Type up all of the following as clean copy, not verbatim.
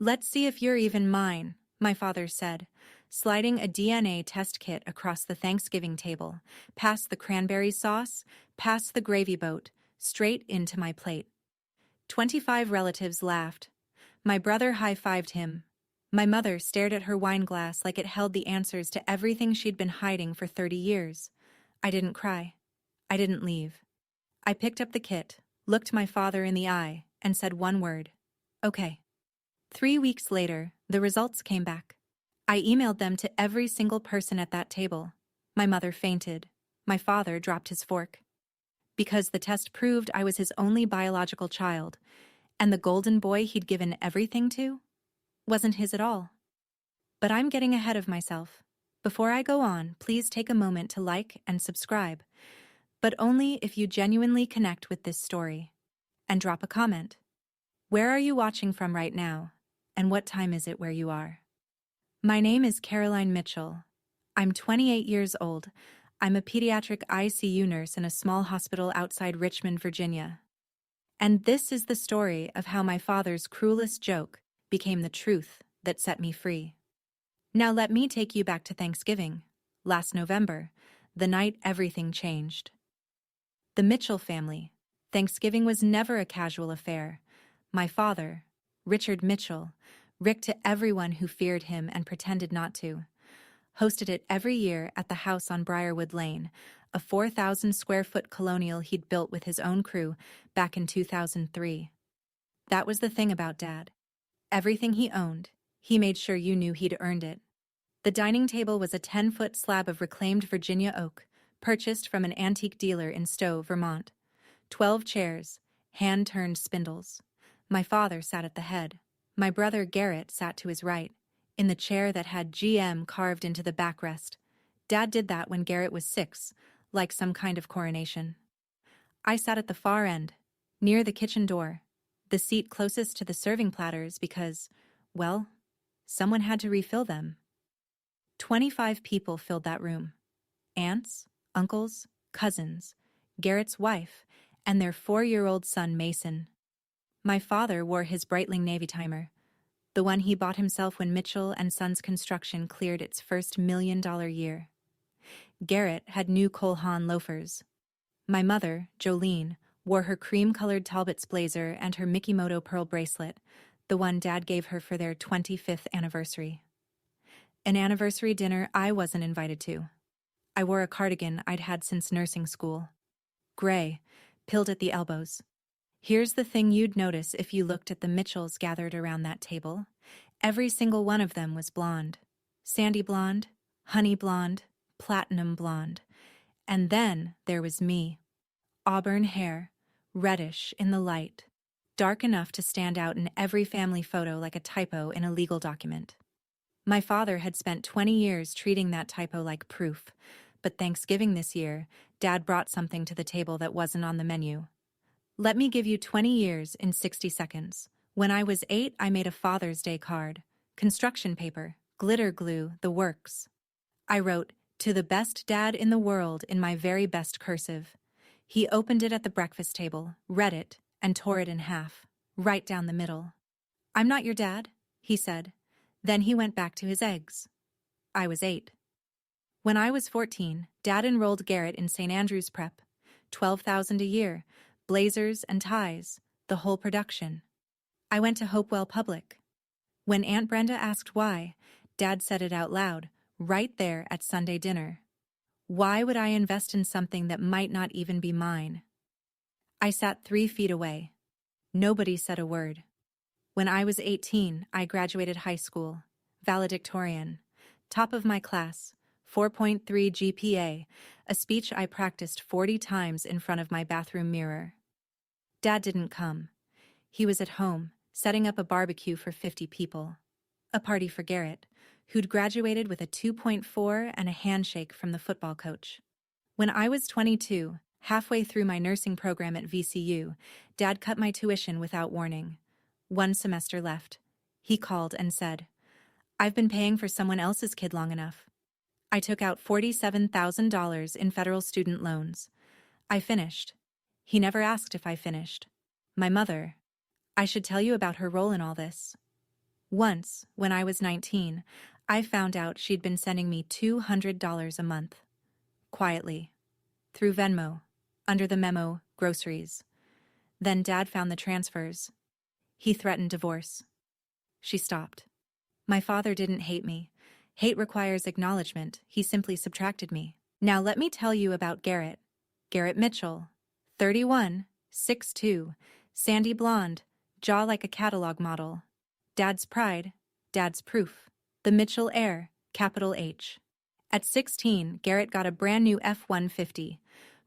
Let's see if you're even mine, my father said, sliding a DNA test kit across the Thanksgiving table, past the cranberry sauce, past the gravy boat, straight into my plate. 25 relatives laughed. My brother high-fived him. My mother stared at her wine glass like it held the answers to everything she'd been hiding for 30 years. I didn't cry. I didn't leave. I picked up the kit, looked my father in the eye, and said one word. Okay. 3 weeks later, the results came back. I emailed them to every single person at that table. My mother fainted. My father dropped his fork. Because the test proved I was his only biological child, and the golden boy he'd given everything to wasn't his at all. But I'm getting ahead of myself. Before I go on, please take a moment to like and subscribe, but only if you genuinely connect with this story. And drop a comment. Where are you watching from right now, and what time is it where you are? My name is Caroline Mitchell. I'm 28 years old. I'm a pediatric ICU nurse in a small hospital outside Richmond, Virginia. And this is the story of how my father's cruelest joke became the truth that set me free. Now let me take you back to Thanksgiving, last November, the night everything changed. The Mitchell family. Thanksgiving was never a casual affair. My father, Richard Mitchell, Rick to everyone who feared him and pretended not to, hosted it every year at the house on Briarwood Lane, a 4,000-square-foot colonial he'd built with his own crew back in 2003. That was the thing about Dad. Everything he owned, he made sure you knew he'd earned it. The dining table was a 10-foot slab of reclaimed Virginia oak, purchased from an antique dealer in Stowe, Vermont. 12 chairs, hand-turned spindles. My father sat at the head. My brother Garrett sat to his right, in the chair that had GM carved into the backrest. Dad did that when Garrett was 6, like some kind of coronation. I sat at the far end, near the kitchen door, the seat closest to the serving platters because, well, someone had to refill them. 25 people filled that room. Aunts, uncles, cousins, Garrett's wife, and their 4-year-old son Mason. My father wore his Breitling Navy timer, the one he bought himself when Mitchell and Sons construction cleared its first $1 million year. Garrett had new Cole Haan loafers. My mother, Jolene, wore her cream-colored Talbot's blazer and her Mikimoto pearl bracelet, the one Dad gave her for their 25th anniversary. An anniversary dinner I wasn't invited to. I wore a cardigan I'd had since nursing school. Gray, pilled at the elbows. Here's the thing you'd notice if you looked at the Mitchells gathered around that table. Every single one of them was blonde. Sandy blonde, honey blonde, platinum blonde. And then there was me. Auburn hair, reddish in the light, dark enough to stand out in every family photo like a typo in a legal document. My father had spent 20 years treating that typo like proof, but Thanksgiving this year, Dad brought something to the table that wasn't on the menu. Let me give you 20 years in 60 seconds. When I was 8, I made a Father's Day card. Construction paper, glitter glue, the works. I wrote, "To the best dad in the world," in my very best cursive. He opened it at the breakfast table, read it, and tore it in half, right down the middle. "I'm not your dad," he said. Then he went back to his eggs. I was 8. When I was 14, Dad enrolled Garrett in St. Andrew's Prep. $12,000 a year, blazers and ties, the whole production. I went to Hopewell Public. When Aunt Brenda asked why, Dad said it out loud, right there at Sunday dinner. Why would I invest in something that might not even be mine? I sat 3 feet away. Nobody said a word. When I was 18, I graduated high school, valedictorian, top of my class, 4.3 GPA, a speech I practiced 40 times in front of my bathroom mirror. Dad didn't come. He was at home, setting up a barbecue for 50 people. A party for Garrett, who'd graduated with a 2.4 and a handshake from the football coach. When I was 22, halfway through my nursing program at VCU, Dad cut my tuition without warning. 1 semester left. He called and said, "I've been paying for someone else's kid long enough." I took out $47,000 in federal student loans. I finished. He never asked if I finished. My mother. I should tell you about her role in all this. Once, when I was 19, I found out she'd been sending me $200 a month. Quietly. Through Venmo. Under the memo, groceries. Then Dad found the transfers. He threatened divorce. She stopped. My father didn't hate me. Hate requires acknowledgement. He simply subtracted me. Now let me tell you about Garrett. Garrett Mitchell. 31, 6'2", sandy blonde, jaw like a catalog model. Dad's pride, Dad's proof. The Mitchell heir, capital H. At 16, Garrett got a brand new F-150.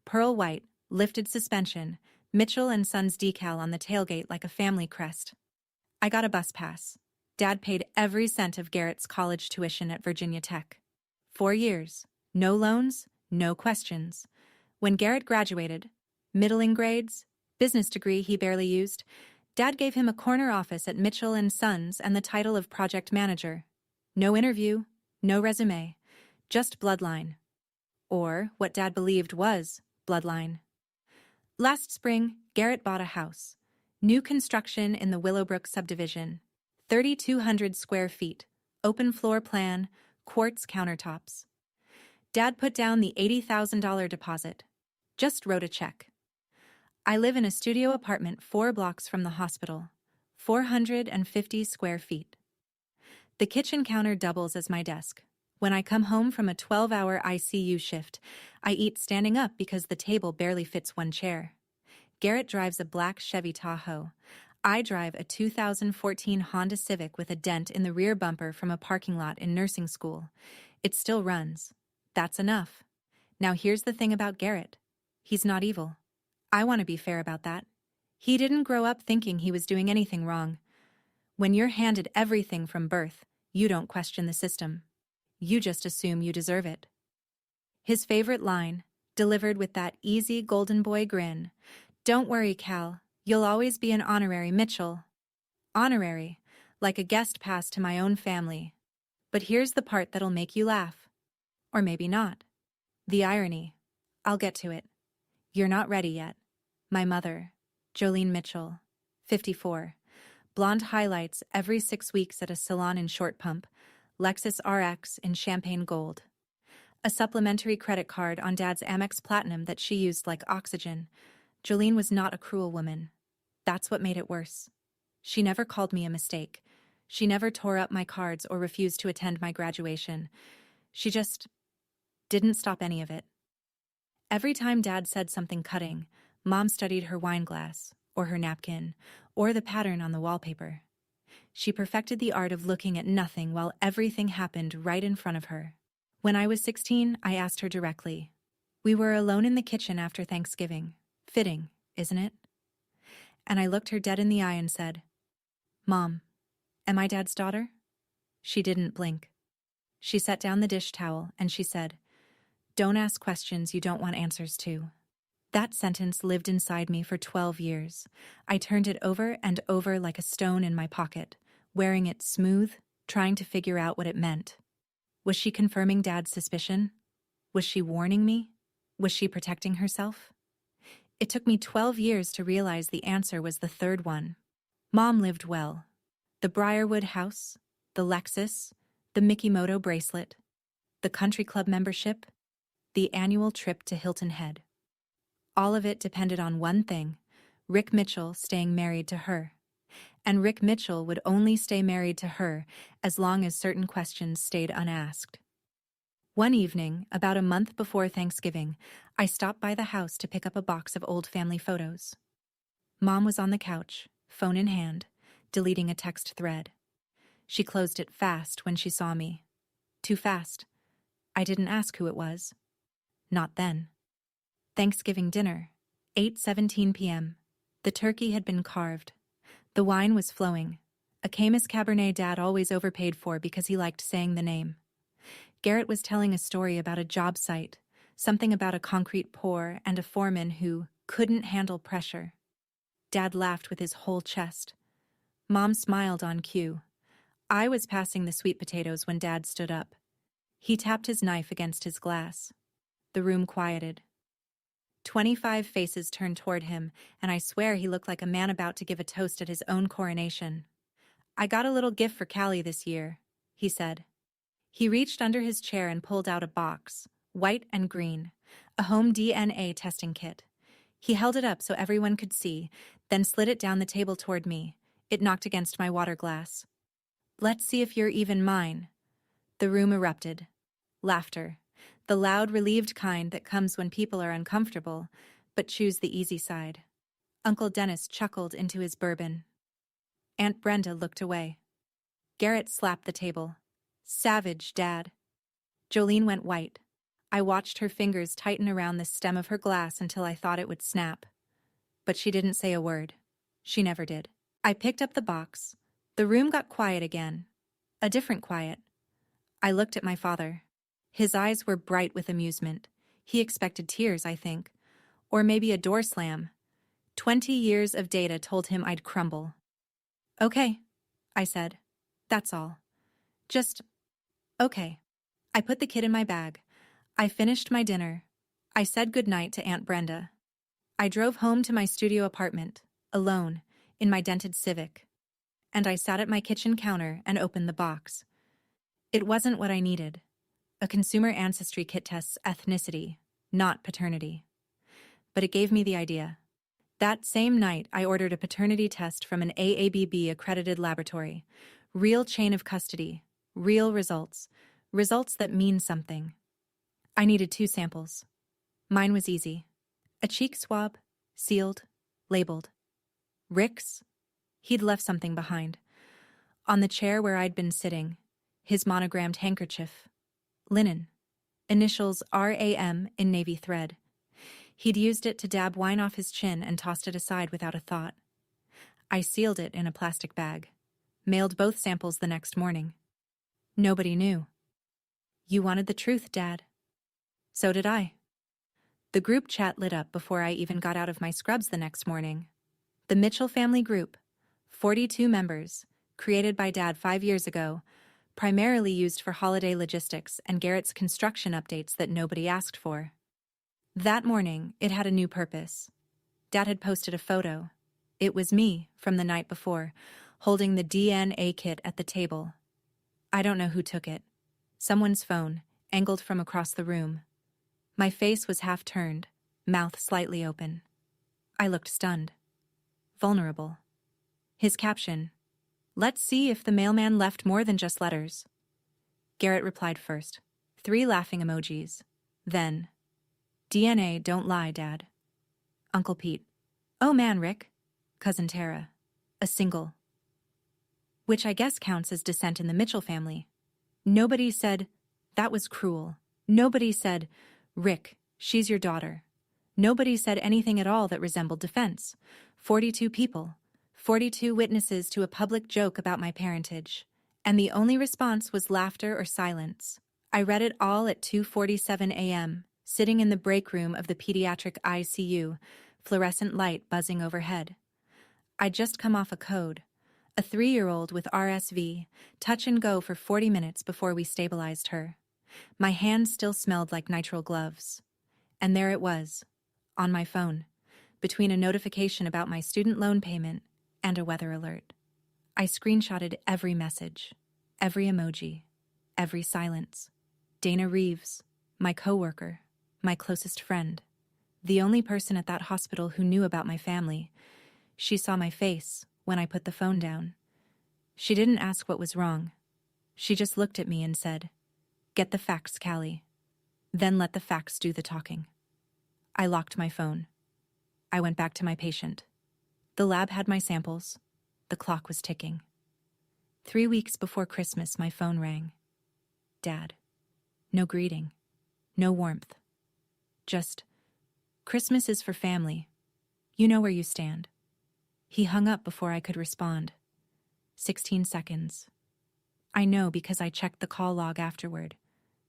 Pearl white, lifted suspension, Mitchell & Sons decal on the tailgate like a family crest. I got a bus pass. Dad paid every cent of Garrett's college tuition at Virginia Tech. 4 years. No loans, no questions. When Garrett graduated, middling grades, business degree he barely used, Dad gave him a corner office at Mitchell & Sons and the title of project manager. No interview, no resume, just bloodline. Or what Dad believed was bloodline. Last spring, Garrett bought a house. New construction in the Willowbrook subdivision. 3,200 square feet, open floor plan, quartz countertops. Dad put down the $80,000 deposit. Just wrote a check. I live in a studio apartment 4 blocks from the hospital. 450 square feet. The kitchen counter doubles as my desk. When I come home from a 12-hour ICU shift, I eat standing up because the table barely fits 1 chair. Garrett drives a black Chevy Tahoe. I drive a 2014 Honda Civic with a dent in the rear bumper from a parking lot in nursing school. It still runs. That's enough. Now here's the thing about Garrett. He's not evil. I want to be fair about that. He didn't grow up thinking he was doing anything wrong. When you're handed everything from birth, you don't question the system. You just assume you deserve it. His favorite line, delivered with that easy golden boy grin, "Don't worry, Cal. You'll always be an honorary Mitchell." Honorary, like a guest pass to my own family. But here's the part that'll make you laugh. Or maybe not. The irony. I'll get to it. You're not ready yet. My mother, Jolene Mitchell, 54. Blonde highlights every 6 weeks at a salon in Short Pump. Lexus RX in champagne gold. A supplementary credit card on Dad's Amex Platinum that she used like oxygen. Jolene was not a cruel woman. That's what made it worse. She never called me a mistake. She never tore up my cards or refused to attend my graduation. She just didn't stop any of it. Every time Dad said something cutting, Mom studied her wine glass, or her napkin, or the pattern on the wallpaper. She perfected the art of looking at nothing while everything happened right in front of her. When I was 16, I asked her directly. We were alone in the kitchen after Thanksgiving. Fitting, isn't it? And I looked her dead in the eye and said, "Mom, am I Dad's daughter?" She didn't blink. She set down the dish towel and she said, "Don't ask questions you don't want answers to." That sentence lived inside me for 12 years. I turned it over and over like a stone in my pocket, wearing it smooth, trying to figure out what it meant. Was she confirming Dad's suspicion? Was she warning me? Was she protecting herself? It took me 12 years to realize the answer was the third one. Mom lived well. The Briarwood house, the Lexus, the Mikimoto bracelet, the country club membership, the annual trip to Hilton Head. All of it depended on one thing, Rick Mitchell staying married to her. And Rick Mitchell would only stay married to her as long as certain questions stayed unasked. One evening, about a month before Thanksgiving, I stopped by the house to pick up a box of old family photos. Mom was on the couch, phone in hand, deleting a text thread. She closed it fast when she saw me. Too fast. I didn't ask who it was. Not then. Thanksgiving dinner, 8:17 p.m. The turkey had been carved. The wine was flowing. A Caymus Cabernet Dad always overpaid for because he liked saying the name. Garrett was telling a story about a job site, something about a concrete pour and a foreman who couldn't handle pressure. Dad laughed with his whole chest. Mom smiled on cue. I was passing the sweet potatoes when Dad stood up. He tapped his knife against his glass. The room quieted. 25 faces turned toward him, and I swear he looked like a man about to give a toast at his own coronation. I got a little gift for Callie this year, he said. He reached under his chair and pulled out a box, white and green, a home DNA testing kit. He held it up so everyone could see, then slid it down the table toward me. It knocked against my water glass. Let's see if you're even mine. The room erupted. Laughter. The loud, relieved kind that comes when people are uncomfortable, but choose the easy side. Uncle Dennis chuckled into his bourbon. Aunt Brenda looked away. Garrett slapped the table. Savage, Dad. Jolene went white. I watched her fingers tighten around the stem of her glass until I thought it would snap. But she didn't say a word. She never did. I picked up the box. The room got quiet again. A different quiet. I looked at my father. His eyes were bright with amusement. He expected tears, I think. Or maybe a door slam. 20 years of data told him I'd crumble. Okay, I said. That's all. Just, okay. I put the kid in my bag. I finished my dinner. I said goodnight to Aunt Brenda. I drove home to my studio apartment, alone, in my dented Civic. And I sat at my kitchen counter and opened the box. It wasn't what I needed. A consumer ancestry kit tests ethnicity, not paternity. But it gave me the idea. That same night, I ordered a paternity test from an AABB-accredited laboratory. Real chain of custody, real results, results that mean something. I needed 2 samples. Mine was easy. A cheek swab, sealed, labeled. Rick's? He'd left something behind. On the chair where I'd been sitting, his monogrammed handkerchief. Linen. Initials RAM in navy thread. He'd used it to dab wine off his chin and tossed it aside without a thought. I sealed it in a plastic bag. Mailed both samples the next morning. Nobody knew. You wanted the truth, Dad. So did I. The group chat lit up before I even got out of my scrubs the next morning. The Mitchell family group, 42 members, created by Dad 5 years ago, primarily used for holiday logistics and Garrett's construction updates that nobody asked for. That morning, it had a new purpose. Dad had posted a photo. It was me, from the night before, holding the DNA kit at the table. I don't know who took it. Someone's phone, angled from across the room. My face was half turned, mouth slightly open. I looked stunned. Vulnerable. His caption, "Let's see if the mailman left more than just letters." Garrett replied first. 3 laughing emojis. Then, "DNA, don't lie, Dad." Uncle Pete. "Oh man, Rick." Cousin Tara. A single. Which I guess counts as dissent in the Mitchell family. Nobody said, "That was cruel." Nobody said, "Rick, she's your daughter." Nobody said anything at all that resembled defense. 42 people. 42 witnesses to a public joke about my parentage. And the only response was laughter or silence. I read it all at 2:47 a.m., sitting in the break room of the pediatric ICU, fluorescent light buzzing overhead. I'd just come off a code. A 3-year-old with RSV, touch and go for 40 minutes before we stabilized her. My hands still smelled like nitrile gloves. And there it was, on my phone, between a notification about my student loan payment and a weather alert. I screenshotted every message, every emoji, every silence. Dana Reeves, my coworker, my closest friend, the only person at that hospital who knew about my family. She saw my face when I put the phone down. She didn't ask what was wrong. She just looked at me and said, "Get the facts, Callie. Then let the facts do the talking." I locked my phone. I went back to my patient. The lab had my samples. The clock was ticking. 3 weeks before Christmas, my phone rang. Dad. No greeting. No warmth. Just, "Christmas is for family. You know where you stand." He hung up before I could respond. 16 seconds. I know because I checked the call log afterward,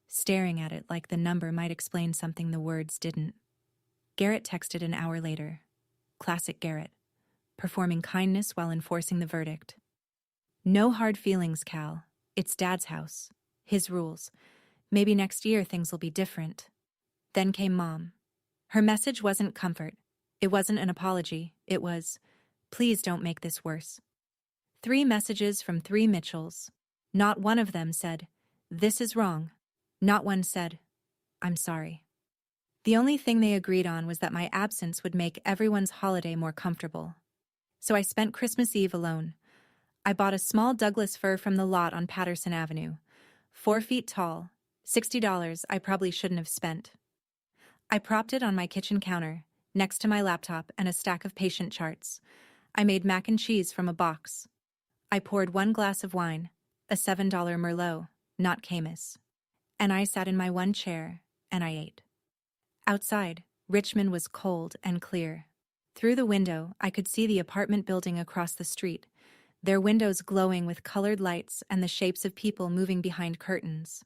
staring at it like the number might explain something the words didn't. Garrett texted an hour later. Classic Garrett. Performing kindness while enforcing the verdict. "No hard feelings, Cal. It's Dad's house. His rules. Maybe next year things will be different." Then came Mom. Her message wasn't comfort. It wasn't an apology. It was, "Please don't make this worse." 3 messages from 3 Mitchells. Not one of them said, "This is wrong." Not one said, "I'm sorry." The only thing they agreed on was that my absence would make everyone's holiday more comfortable. So I spent Christmas Eve alone. I bought a small Douglas fir from the lot on Patterson Avenue. 4 feet tall, $60 I probably shouldn't have spent. I propped it on my kitchen counter, next to my laptop and a stack of patient charts. I made mac and cheese from a box. I poured 1 glass of wine, a $7 Merlot, not Camus. And I sat in my one chair, and I ate. Outside, Richmond was cold and clear. Through the window, I could see the apartment building across the street, their windows glowing with colored lights and the shapes of people moving behind curtains.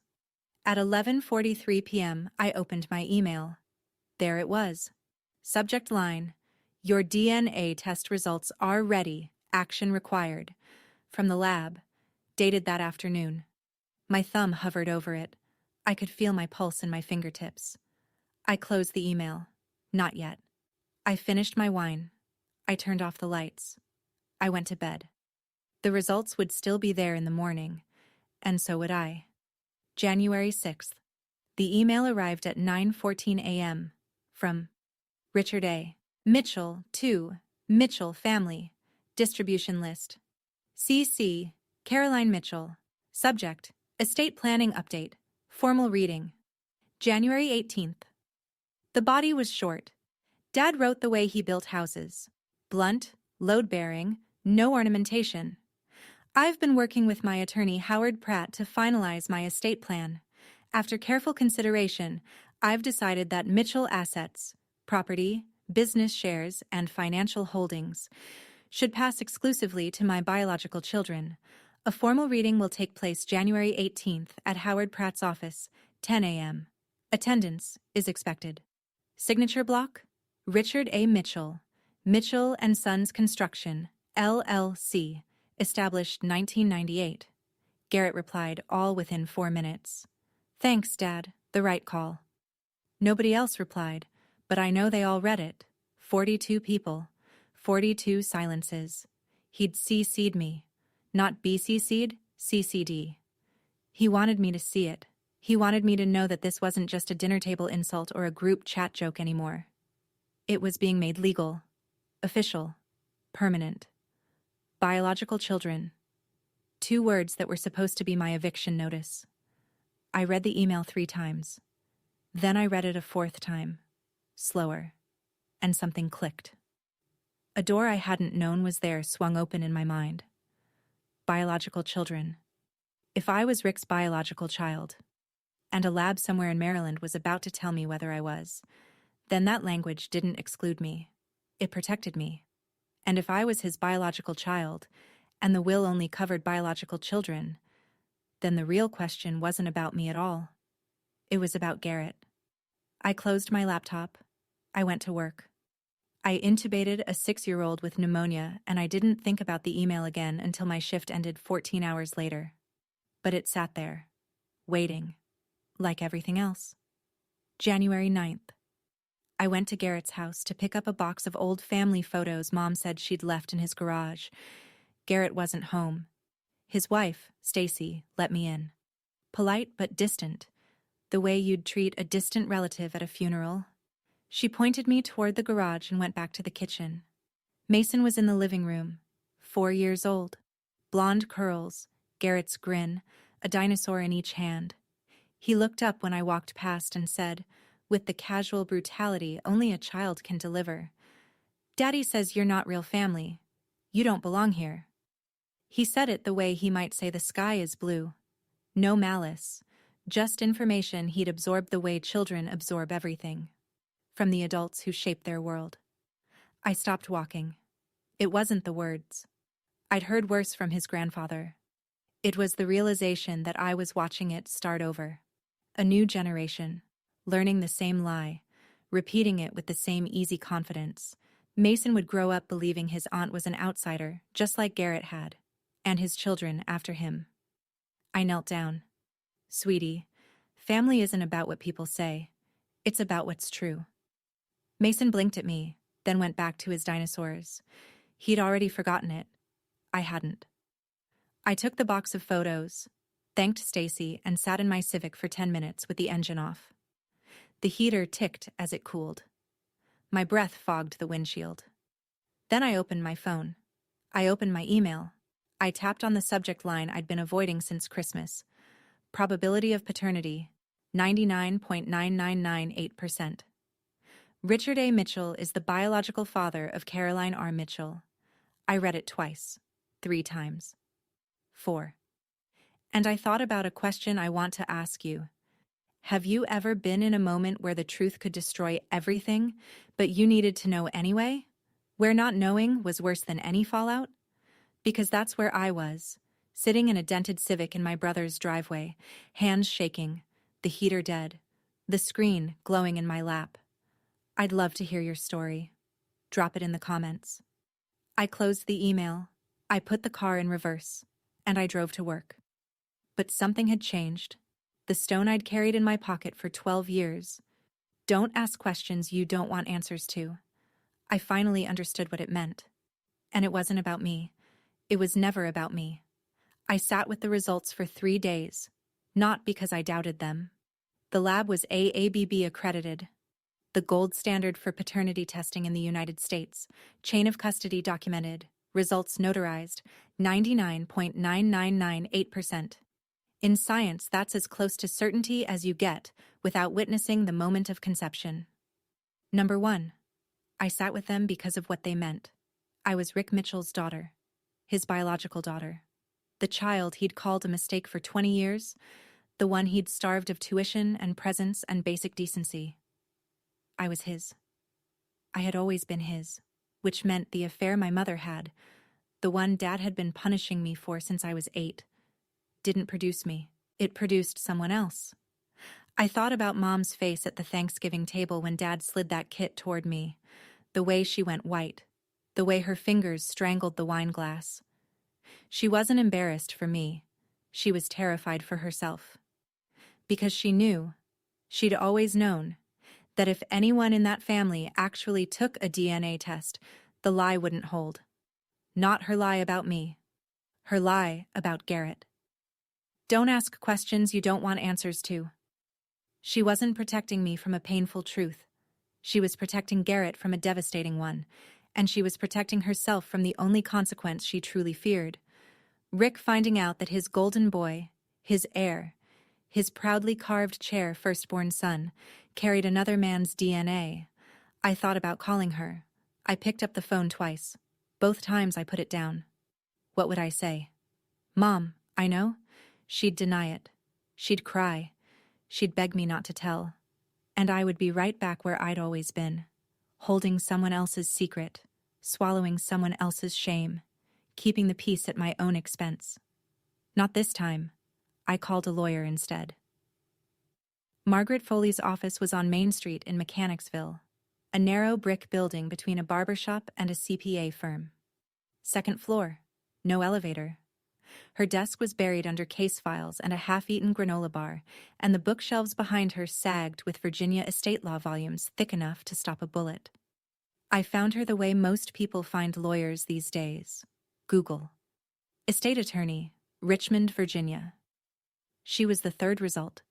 At 11:43 p.m., I opened my email. There it was. Subject line, "Your DNA test results are ready. Action required." From the lab, dated that afternoon. My thumb hovered over it. I could feel my pulse in my fingertips. I closed the email. Not yet. I finished my wine. I turned off the lights. I went to bed. The results would still be there in the morning, and so would I. January 6th. The email arrived at 9:14 a.m. from Richard A. Mitchell to Mitchell Family. Distribution list. CC, Caroline Mitchell. Subject, Estate Planning Update. Formal reading. January 18th. The body was short. Dad wrote the way he built houses. Blunt, load-bearing, no ornamentation. I've been working with my attorney Howard Pratt to finalize my estate plan. After careful consideration, I've decided that Mitchell assets, property, business shares, and financial holdings should pass exclusively to my biological children. A formal reading will take place January 18th at Howard Pratt's office, 10 a.m. Attendance is expected. Signature block, Richard A. Mitchell, Mitchell & Sons Construction, LLC, established 1998. Garrett replied, all within 4 minutes. Thanks, Dad, the right call. Nobody else replied, but I know they all read it. 42 people, 42 silences. He'd CC'd me, not BCC'd, CC'd. He wanted me to see it. He wanted me to know that this wasn't just a dinner table insult or a group chat joke anymore. It was being made legal, official, permanent. Biological children. 2 words that were supposed to be my eviction notice. I read the email 3 times. Then I read it a 4th time, slower, and something clicked. A door I hadn't known was there swung open in my mind. Biological children. If I was Rick's biological child, and a lab somewhere in Maryland was about to tell me whether I was, then that language didn't exclude me. It protected me. And if I was his biological child, and the will only covered biological children, then the real question wasn't about me at all. It was about Garrett. I closed my laptop. I went to work. I intubated a 6-year-old with pneumonia, and I didn't think about the email again until my shift ended 14 hours later. But it sat there, waiting, like everything else. January 9th. I went to Garrett's house to pick up a box of old family photos Mom said she'd left in his garage. Garrett wasn't home. His wife, Stacy, let me in. Polite but distant, the way you'd treat a distant relative at a funeral. She pointed me toward the garage and went back to the kitchen. Mason was in the living room, 4 years old. Blonde curls, Garrett's grin, a dinosaur in each hand. He looked up when I walked past and said, with the casual brutality only a child can deliver, "Daddy says you're not real family. You don't belong here." He said it the way he might say the sky is blue. No malice, just information he'd absorbed the way children absorb everything, from the adults who shape their world. I stopped walking. It wasn't the words. I'd heard worse from his grandfather. It was the realization that I was watching it start over. A new generation, learning the same lie, repeating it with the same easy confidence. Mason would grow up believing his aunt was an outsider, just like Garrett had, and his children after him. I knelt down. "Sweetie, family isn't about what people say. It's about what's true." Mason blinked at me, then went back to his dinosaurs. He'd already forgotten it. I hadn't. I took the box of photos, thanked Stacy, and sat in my Civic for 10 minutes with the engine off. The heater ticked as it cooled. My breath fogged the windshield. Then I opened my phone. I opened my email. I tapped on the subject line I'd been avoiding since Christmas. Probability of paternity, 99.9998%. Richard A. Mitchell is the biological father of Caroline R. Mitchell. I read it twice, 3 times. 4. And I thought about a question I want to ask you. Have you ever been in a moment where the truth could destroy everything, but you needed to know anyway? Where not knowing was worse than any fallout? Because that's where I was, sitting in a dented Civic in my brother's driveway, hands shaking, the heater dead, the screen glowing in my lap. I'd love to hear your story. Drop it in the comments. I closed the email, I put the car in reverse, and I drove to work. But something had changed. The stone I'd carried in my pocket for 12 years. Don't ask questions you don't want answers to. I finally understood what it meant. And it wasn't about me. It was never about me. I sat with the results for 3 days, not because I doubted them. The lab was AABB accredited, the gold standard for paternity testing in the United States, chain of custody documented, results notarized, 99.9998%. In science, that's as close to certainty as you get without witnessing the moment of conception. Number 1. I sat with them because of what they meant. I was Rick Mitchell's daughter, his biological daughter. The child he'd called a mistake for 20 years, the one he'd starved of tuition and presence and basic decency. I was his. I had always been his, which meant the affair my mother had, the one Dad had been punishing me for since I was 8, didn't produce me. It produced someone else. I thought about Mom's face at the Thanksgiving table when Dad slid that kit toward me, the way she went white, the way her fingers strangled the wine glass. She wasn't embarrassed for me. She was terrified for herself. Because she knew, she'd always known, that if anyone in that family actually took a DNA test, the lie wouldn't hold. Not her lie about me. Her lie about Garrett. Don't ask questions you don't want answers to. She wasn't protecting me from a painful truth. She was protecting Garrett from a devastating one, and she was protecting herself from the only consequence she truly feared. Rick finding out that his golden boy, his heir, his proudly carved chair firstborn son, carried another man's DNA. I thought about calling her. I picked up the phone twice. Both times I put it down. What would I say? Mom, I know? She'd deny it. She'd cry. She'd beg me not to tell. And I would be right back where I'd always been, holding someone else's secret, swallowing someone else's shame, keeping the peace at my own expense. Not this time. I called a lawyer instead. Margaret Foley's office was on Main Street in Mechanicsville, a narrow brick building between a barbershop and a CPA firm. 2nd floor, no elevator. Her desk was buried under case files and a half-eaten granola bar, and the bookshelves behind her sagged with Virginia estate law volumes thick enough to stop a bullet. I found her the way most people find lawyers these days. Google. Estate attorney, Richmond, Virginia. She was the 3rd result.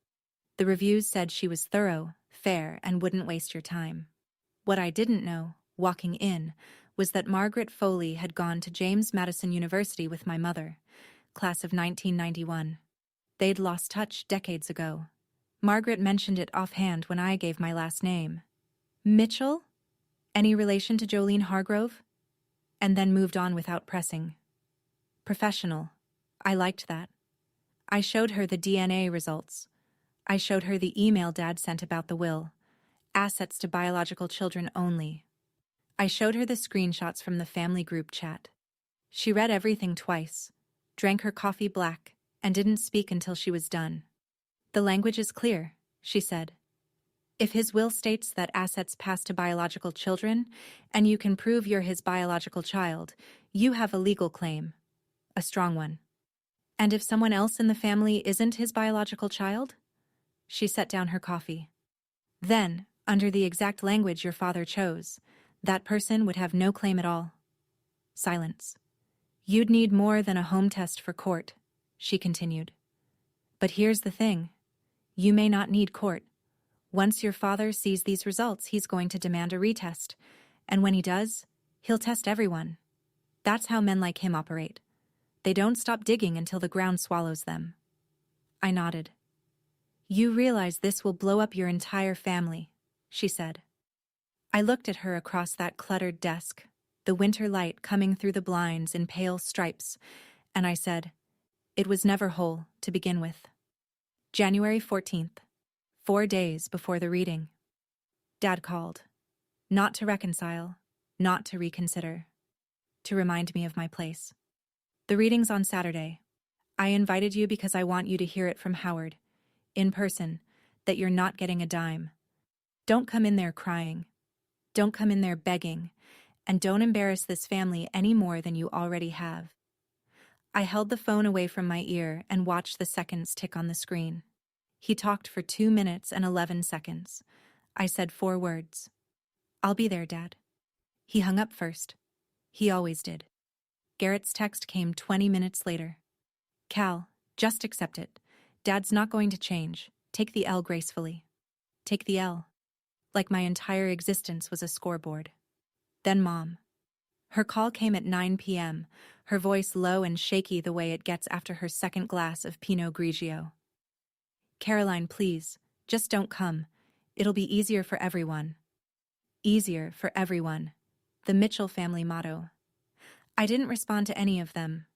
The reviews said she was thorough, fair, and wouldn't waste your time. What I didn't know, walking in, was that Margaret Foley had gone to James Madison University with my mother, class of 1991. They'd lost touch decades ago. Margaret mentioned it offhand when I gave my last name. Mitchell? Any relation to Jolene Hargrove? And then moved on without pressing. Professional. I liked that. I showed her the DNA results. I showed her the email Dad sent about the will. Assets to biological children only. I showed her the screenshots from the family group chat. She read everything twice, drank her coffee black, and didn't speak until she was done. The language is clear, she said. If his will states that assets pass to biological children, and you can prove you're his biological child, you have a legal claim. A strong one. And if someone else in the family isn't his biological child? She set down her coffee. Then, under the exact language your father chose, that person would have no claim at all. Silence. You'd need more than a home test for court, she continued. But here's the thing. You may not need court. Once your father sees these results, he's going to demand a retest. And when he does, he'll test everyone. That's how men like him operate. They don't stop digging until the ground swallows them. I nodded. You realize this will blow up your entire family, she said. I looked at her across that cluttered desk, the winter light coming through the blinds in pale stripes, and I said, it was never whole to begin with. January 14th, 4 days before the reading. Dad called. Not to reconcile, not to reconsider. To remind me of my place. The reading's on Saturday. I invited you because I want you to hear it from Howard, in person, that you're not getting a dime. Don't come in there crying. Don't come in there begging. And don't embarrass this family any more than you already have. I held the phone away from my ear and watched the seconds tick on the screen. He talked for 2 minutes and 11 seconds. I said 4 words. I'll be there, Dad. He hung up first. He always did. Garrett's text came 20 minutes later. Cal, just accept it. Dad's not going to change. Take the L gracefully. Take the L. Like my entire existence was a scoreboard. Then Mom. Her call came at 9 p.m., her voice low and shaky the way it gets after her second glass of Pinot Grigio. Caroline, please, just don't come. It'll be easier for everyone. Easier for everyone. The Mitchell family motto. I didn't respond to any of them.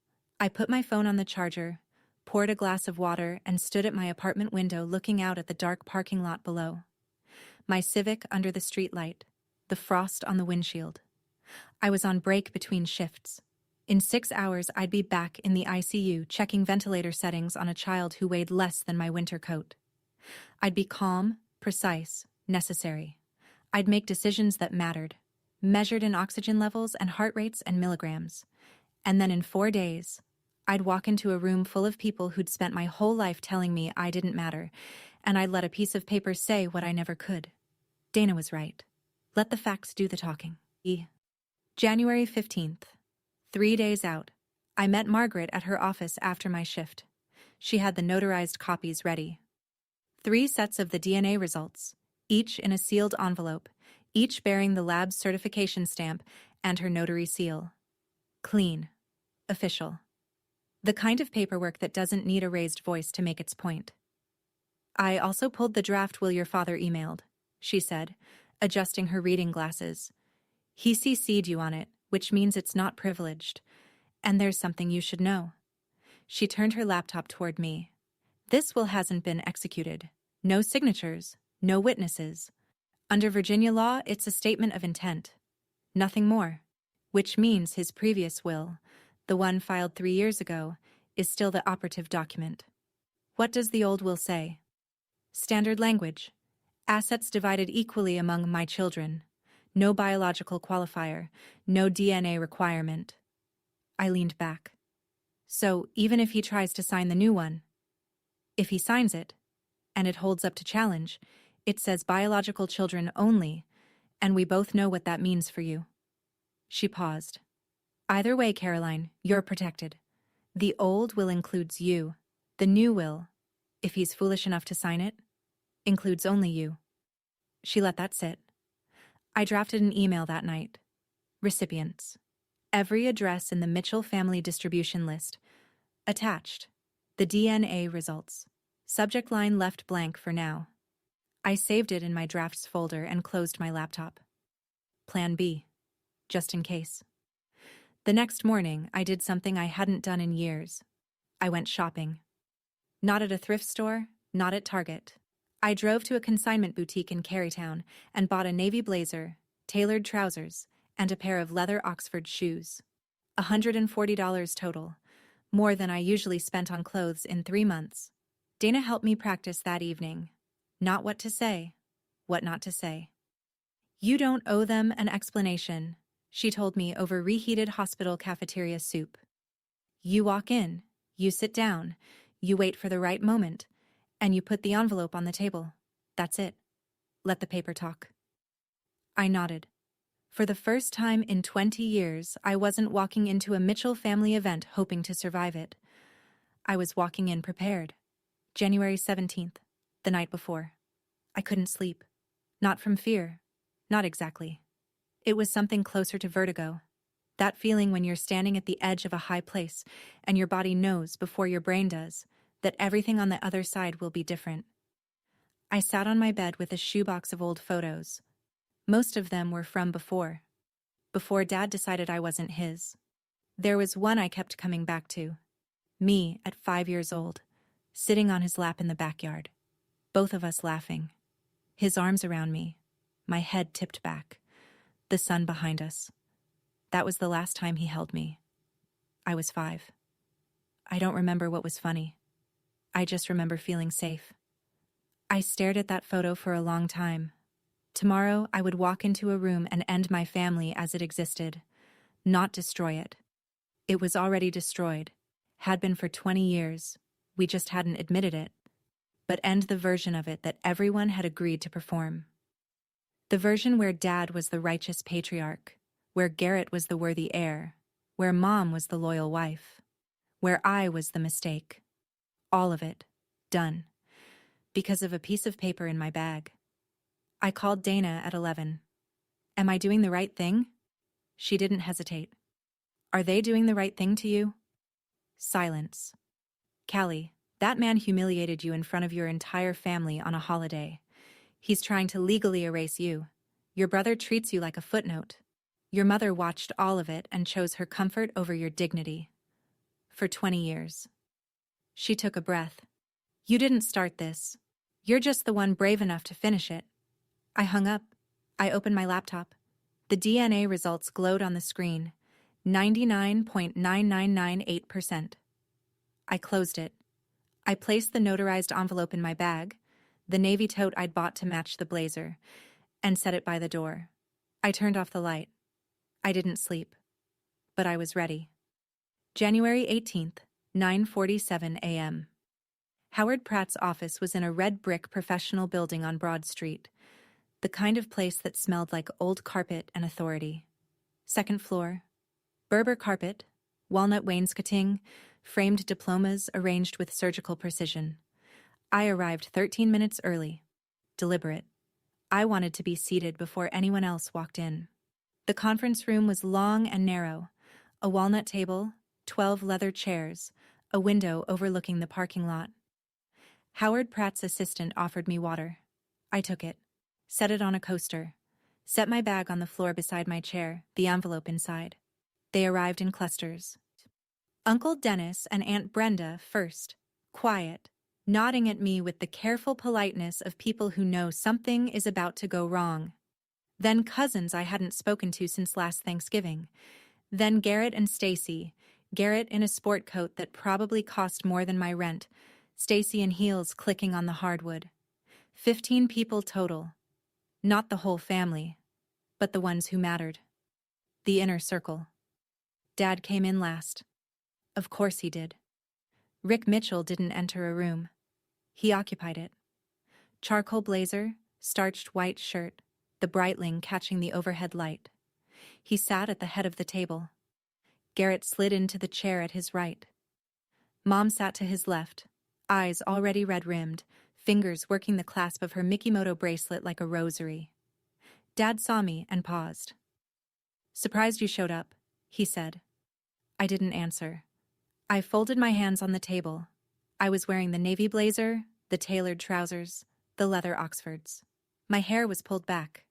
I put my phone on the charger, poured a glass of water, and stood at my apartment window looking out at the dark parking lot below. My Civic under the streetlight, the frost on the windshield. I was on break between shifts. In 6 hours, I'd be back in the ICU checking ventilator settings on a child who weighed less than my winter coat. I'd be calm, precise, necessary. I'd make decisions that mattered, measured in oxygen levels and heart rates and milligrams. And then in 4 days, I'd walk into a room full of people who'd spent my whole life telling me I didn't matter, and I'd let a piece of paper say what I never could. Dana was right. Let the facts do the talking. January 15th. 3 days out. I met Margaret at her office after my shift. She had the notarized copies ready. 3 sets of the DNA results, each in a sealed envelope, each bearing the lab's certification stamp and her notary seal. Clean. Official. The kind of paperwork that doesn't need a raised voice to make its point. I also pulled the draft will your father emailed, she said, adjusting her reading glasses. He CC'd you on it, which means it's not privileged. And there's something you should know. She turned her laptop toward me. This will hasn't been executed. No signatures, no witnesses. Under Virginia law, it's a statement of intent. Nothing more. Which means his previous will, the one filed 3 years ago, is still the operative document. What does the old will say? Standard language. Assets divided equally among my children. No biological qualifier, no DNA requirement. I leaned back. So, even if he tries to sign the new one, if he signs it, and it holds up to challenge, it says biological children only, and we both know what that means for you. She paused. Either way, Caroline, you're protected. The old will includes you. The new will, if he's foolish enough to sign it, includes only you. She let that sit. I drafted an email that night. Recipients. Every address in the Mitchell family distribution list. Attached. The DNA results. Subject line left blank for now. I saved it in my drafts folder and closed my laptop. Plan B. Just in case. The next morning, I did something I hadn't done in years. I went shopping. Not at a thrift store, not at Target. I drove to a consignment boutique in Carytown and bought a navy blazer, tailored trousers, and a pair of leather Oxford shoes. $140 total, more than I usually spent on clothes in 3 months. Dana helped me practice that evening. Not what to say, what not to say. You don't owe them an explanation, she told me over reheated hospital cafeteria soup. You walk in, you sit down, you wait for the right moment, and you put the envelope on the table. That's it. Let the paper talk. I nodded. For the first time in 20 years, I wasn't walking into a Mitchell family event hoping to survive it. I was walking in prepared. January 17th, the night before. I couldn't sleep. Not from fear. Not exactly. It was something closer to vertigo. That feeling when you're standing at the edge of a high place and your body knows before your brain does that everything on the other side will be different. I sat on my bed with a shoebox of old photos. Most of them were from before Dad decided I wasn't his. There was one I kept coming back to. Me at 5 years old, sitting on his lap in the backyard. Both of us laughing. His arms around me, my head tipped back. The sun behind us. That was the last time he held me. I was 5. I don't remember what was funny. I just remember feeling safe. I stared at that photo for a long time. Tomorrow, I would walk into a room and end my family as it existed, not destroy it. It was already destroyed, had been for 20 years. We just hadn't admitted it. But end the version of it that everyone had agreed to perform. The version where Dad was the righteous patriarch, where Garrett was the worthy heir, where Mom was the loyal wife, where I was the mistake. All of it, done, because of a piece of paper in my bag. I called Dana at 11. Am I doing the right thing? She didn't hesitate. Are they doing the right thing to you? Silence. Callie, that man humiliated you in front of your entire family on a holiday. He's trying to legally erase you. Your brother treats you like a footnote. Your mother watched all of it and chose her comfort over your dignity. For 20 years. She took a breath. You didn't start this. You're just the one brave enough to finish it. I hung up. I opened my laptop. The DNA results glowed on the screen. 99.9998%. I closed it. I placed the notarized envelope in my bag, the navy tote I'd bought to match the blazer, and set it by the door. I turned off the light. I didn't sleep. But I was ready. January 18th, 9:47 a.m. Howard Pratt's office was in a red brick professional building on Broad Street, the kind of place that smelled like old carpet and authority. Second floor. Berber carpet, walnut wainscoting, framed diplomas arranged with surgical precision. I arrived 13 minutes early. Deliberate. I wanted to be seated before anyone else walked in. The conference room was long and narrow. A walnut table, 12 leather chairs, a window overlooking the parking lot. Howard Pratt's assistant offered me water. I took it, set it on a coaster, set my bag on the floor beside my chair, the envelope inside. They arrived in clusters. Uncle Dennis and Aunt Brenda first, quiet, nodding at me with the careful politeness of people who know something is about to go wrong. Then cousins I hadn't spoken to since last Thanksgiving. Then Garrett and Stacy, Garrett in a sport coat that probably cost more than my rent, Stacy in heels clicking on the hardwood. 15 people total. Not the whole family, but the ones who mattered. The inner circle. Dad came in last. Of course he did. Rick Mitchell didn't enter a room. He occupied it. Charcoal blazer, starched white shirt, the Breitling catching the overhead light. He sat at the head of the table. Garrett slid into the chair at his right. Mom sat to his left, eyes already red-rimmed, fingers working the clasp of her Mikimoto bracelet like a rosary. Dad saw me and paused. Surprised you showed up, he said. I didn't answer. I folded my hands on the table. I was wearing the navy blazer, the tailored trousers, the leather Oxfords. My hair was pulled back.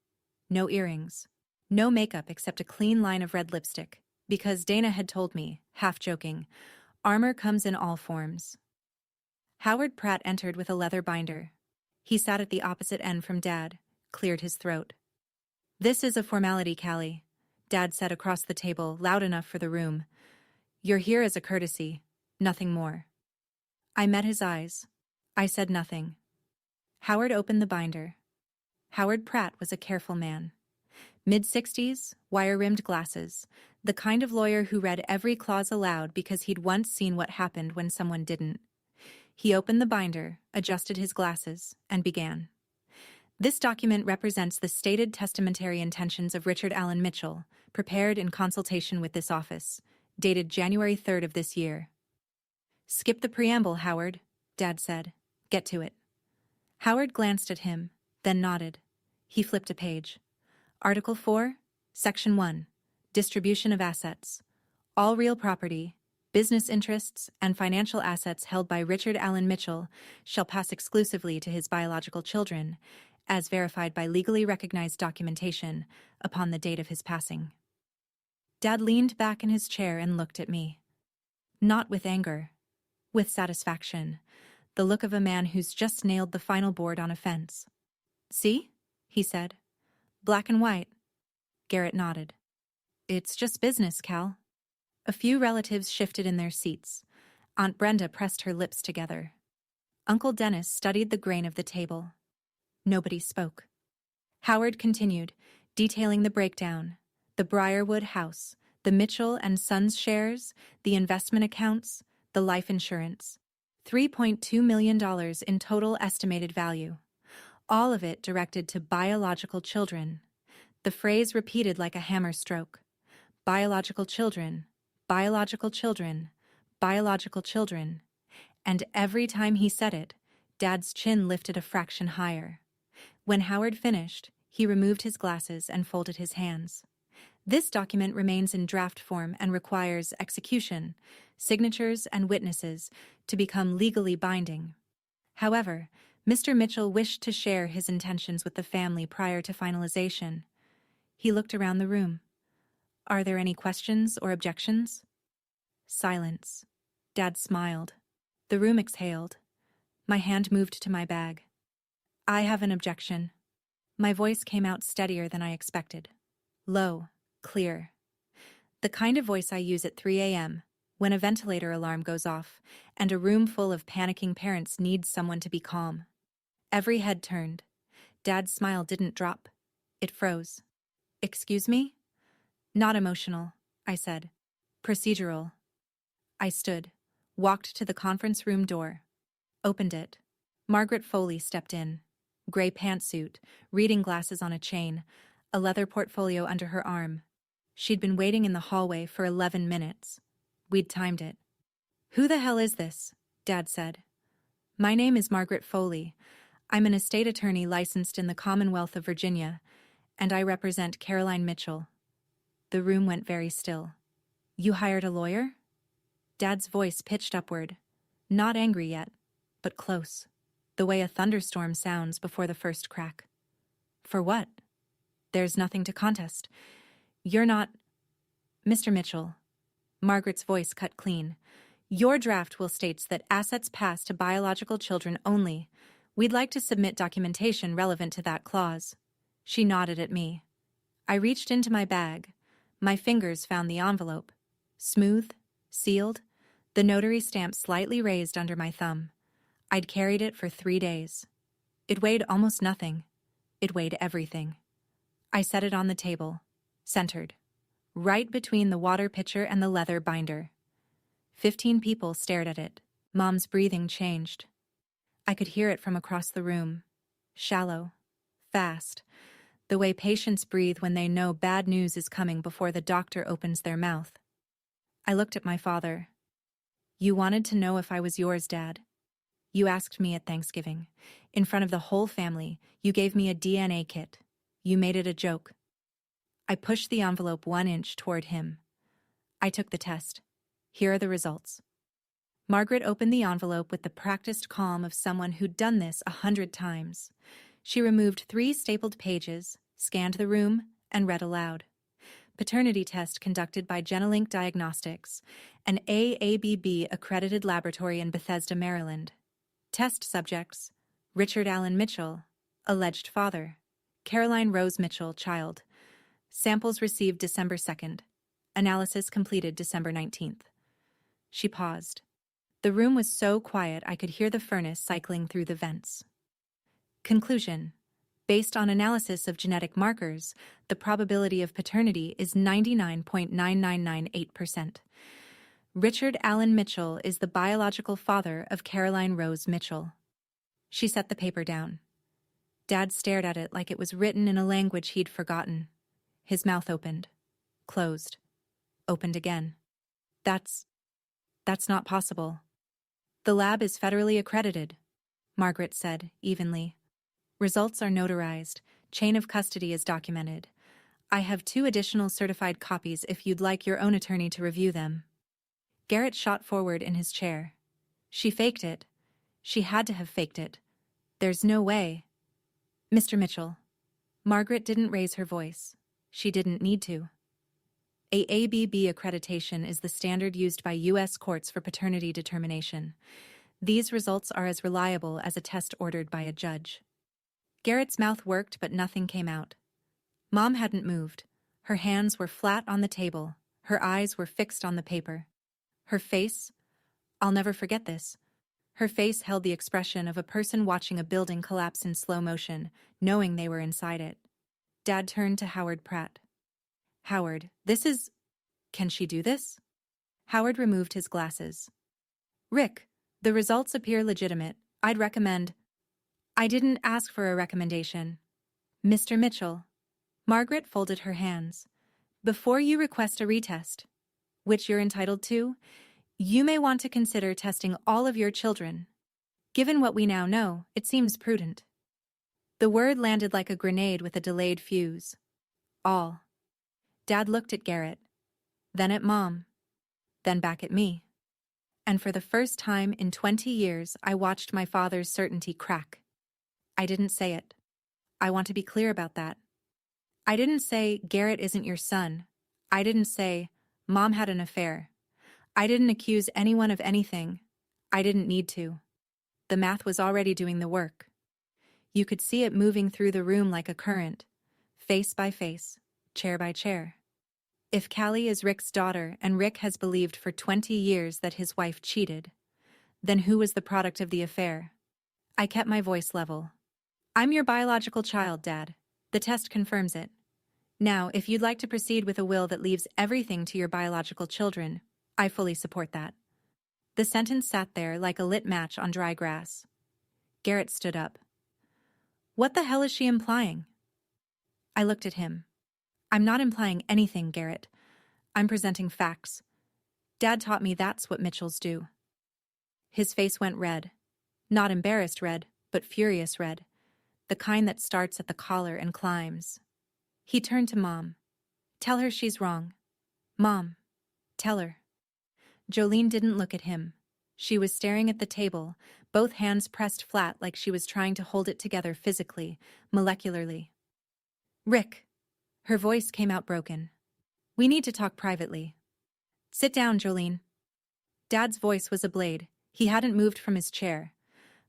No earrings. No makeup except a clean line of red lipstick, because Dana had told me, half joking, armor comes in all forms. Howard Pratt entered with a leather binder. He sat at the opposite end from Dad, cleared his throat. This is a formality, Callie, Dad said across the table, loud enough for the room. You're here as a courtesy, nothing more. I met his eyes. I said nothing. Howard opened the binder. Howard Pratt was a careful man. Mid-60s, wire-rimmed glasses, the kind of lawyer who read every clause aloud because he'd once seen what happened when someone didn't. He opened the binder, adjusted his glasses, and began. This document represents the stated testamentary intentions of Richard Allen Mitchell, prepared in consultation with this office, dated January 3rd of this year. Skip the preamble, Howard, Dad said. Get to it. Howard glanced at him, then nodded. He flipped a page. Article 4, Section 1, Distribution of Assets. All real property, business interests, and financial assets held by Richard Allen Mitchell shall pass exclusively to his biological children, as verified by legally recognized documentation upon the date of his passing. Dad leaned back in his chair and looked at me. Not with anger, with satisfaction, the look of a man who's just nailed the final board on a fence. See? He said. Black and white. Garrett nodded. It's just business, Cal. A few relatives shifted in their seats. Aunt Brenda pressed her lips together. Uncle Dennis studied the grain of the table. Nobody spoke. Howard continued, detailing the breakdown: the Briarwood house, the Mitchell and Sons shares, the investment accounts, the life insurance. $3.2 million in total estimated value. All of it directed to biological children. The phrase repeated like a hammer stroke. Biological children, biological children, biological children. And every time he said it, Dad's chin lifted a fraction higher. When Howard finished, he removed his glasses and folded his hands. This document remains in draft form and requires execution, signatures, and witnesses to become legally binding. However, Mr. Mitchell wished to share his intentions with the family prior to finalization. He looked around the room. Are there any questions or objections? Silence. Dad smiled. The room exhaled. My hand moved to my bag. I have an objection. My voice came out steadier than I expected. Low, clear. The kind of voice I use at 3 a.m., when a ventilator alarm goes off, and a room full of panicking parents needs someone to be calm. Every head turned. Dad's smile didn't drop. It froze. Excuse me? Not emotional, I said. Procedural. I stood, walked to the conference room door, opened it. Margaret Foley stepped in. Gray pantsuit, reading glasses on a chain, a leather portfolio under her arm. She'd been waiting in the hallway for 11 minutes. We'd timed it. Who the hell is this? Dad said. My name is Margaret Foley. I'm an estate attorney licensed in the Commonwealth of Virginia, and I represent Caroline Mitchell. The room went very still. You hired a lawyer? Dad's voice pitched upward. Not angry yet, but close. The way a thunderstorm sounds before the first crack. For what? There's nothing to contest. You're not... Mr. Mitchell. Margaret's voice cut clean. Your draft will states that assets pass to biological children only. We'd like to submit documentation relevant to that clause. She nodded at me. I reached into my bag. My fingers found the envelope. Smooth, sealed, the notary stamp slightly raised under my thumb. I'd carried it for 3 days. It weighed almost nothing. It weighed everything. I set it on the table, centered, right between the water pitcher and the leather binder. 15 people stared at it. Mom's breathing changed. I could hear it from across the room. Shallow, fast, the way patients breathe when they know bad news is coming before the doctor opens their mouth. I looked at my father. You wanted to know if I was yours, Dad. You asked me at Thanksgiving. In front of the whole family, you gave me a DNA kit. You made it a joke. I pushed the envelope 1 inch toward him. I took the test. Here are the results. Margaret opened the envelope with the practiced calm of someone who'd done this 100 times. She removed 3 stapled pages, scanned the room, and read aloud. Paternity test conducted by Genelink Diagnostics, an AABB-accredited laboratory in Bethesda, Maryland. Test subjects: Richard Allen Mitchell, alleged father; Caroline Rose Mitchell, child. Samples received December 2nd. Analysis completed December 19th. She paused. The room was so quiet I could hear the furnace cycling through the vents. Conclusion: based on analysis of genetic markers, the probability of paternity is 99.9998%. Richard Allen Mitchell is the biological father of Caroline Rose Mitchell. She set the paper down. Dad stared at it like it was written in a language he'd forgotten. His mouth opened, closed, opened again. That's not possible. The lab is federally accredited, Margaret said, evenly. Results are notarized. Chain of custody is documented. I have 2 additional certified copies if you'd like your own attorney to review them. Garrett shot forward in his chair. She faked it. She had to have faked it. There's no way. Mr. Mitchell. Margaret didn't raise her voice. She didn't need to. ABB accreditation is the standard used by U.S. courts for paternity determination. These results are as reliable as a test ordered by a judge. Garrett's mouth worked, but nothing came out. Mom hadn't moved. Her hands were flat on the table. Her eyes were fixed on the paper. Her face, I'll never forget this. Her face held the expression of a person watching a building collapse in slow motion, knowing they were inside it. Dad turned to Howard Pratt. Howard, can she do this? Howard removed his glasses. Rick, the results appear legitimate. I'd recommend. I didn't ask for a recommendation. Mr. Mitchell. Margaret folded her hands. Before you request a retest, which you're entitled to, you may want to consider testing all of your children. Given what we now know, it seems prudent. The word landed like a grenade with a delayed fuse. All. Dad looked at Garrett, then at Mom, then back at me. And for the first time in 20 years, I watched my father's certainty crack. I didn't say it. I want to be clear about that. I didn't say, Garrett isn't your son. I didn't say, Mom had an affair. I didn't accuse anyone of anything. I didn't need to. The math was already doing the work. You could see it moving through the room like a current, face by face, chair by chair. If Callie is Rick's daughter and Rick has believed for 20 years that his wife cheated, then who was the product of the affair? I kept my voice level. I'm your biological child, Dad. The test confirms it. Now, if you'd like to proceed with a will that leaves everything to your biological children, I fully support that. The sentence sat there like a lit match on dry grass. Garrett stood up. What the hell is she implying? I looked at him. I'm not implying anything, Garrett. I'm presenting facts. Dad taught me that's what Mitchells do. His face went red. Not embarrassed red, but furious red. The kind that starts at the collar and climbs. He turned to Mom. Tell her she's wrong. Mom, tell her. Jolene didn't look at him. She was staring at the table, both hands pressed flat like she was trying to hold it together physically, molecularly. Rick. Her voice came out broken. We need to talk privately. Sit down, Jolene. Dad's voice was a blade. He hadn't moved from his chair.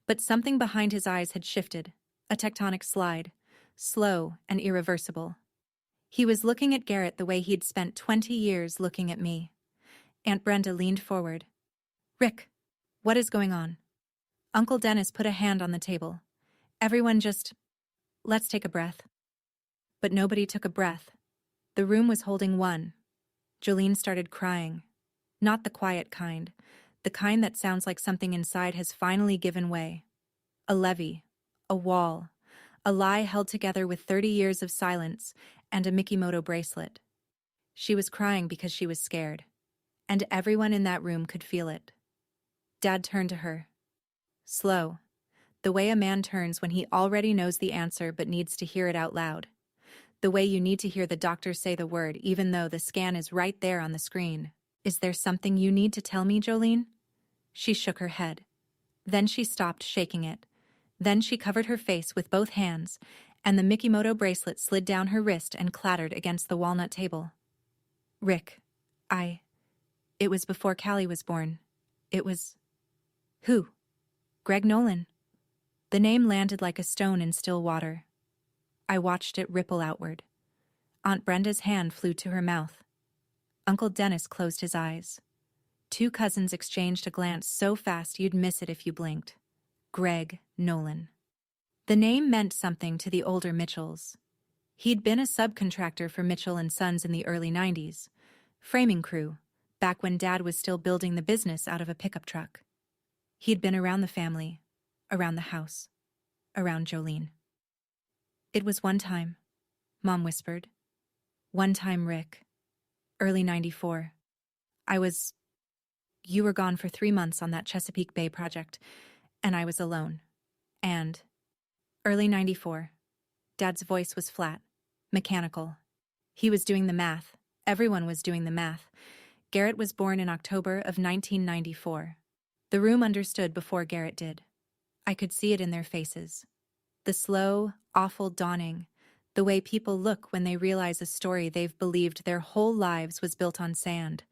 But something behind his eyes had shifted. A tectonic slide. Slow and irreversible. He was looking at Garrett the way he'd spent 20 years looking at me. Aunt Brenda leaned forward. Rick, what is going on? Uncle Dennis put a hand on the table. Everyone just, let's take a breath. But nobody took a breath. The room was holding one. Jolene started crying. Not the quiet kind. The kind that sounds like something inside has finally given way. A levee. A wall. A lie held together with 30 years of silence and a Mikimoto bracelet. She was crying because she was scared. And everyone in that room could feel it. Dad turned to her. Slow. The way a man turns when he already knows the answer but needs to hear it out loud. The way you need to hear the doctor say the word even though the scan is right there on the screen. Is there something you need to tell me, Jolene? She shook her head. Then she stopped shaking it. Then she covered her face with both hands, and the Mikimoto bracelet slid down her wrist and clattered against the walnut table. Rick, it was before Callie was born. It was... Who? Greg Nolan. The name landed like a stone in still water. I watched it ripple outward. Aunt Brenda's hand flew to her mouth. Uncle Dennis closed his eyes. 2 cousins exchanged a glance so fast you'd miss it if you blinked. Greg Nolan. The name meant something to the older Mitchells. He'd been a subcontractor for Mitchell & Sons in the early 90s. Framing crew, back when Dad was still building the business out of a pickup truck. He'd been around the family, around the house, around Jolene. It was one time, Mom whispered. One time, Rick. Early 94. You were gone for 3 months on that Chesapeake Bay project, and I was alone. And early 94. Dad's voice was flat, mechanical. He was doing the math. Everyone was doing the math. Garrett was born in October of 1994. The room understood before Garrett did. I could see it in their faces. The slow, awful dawning, the way people look when they realize a story they've believed their whole lives was built on sand.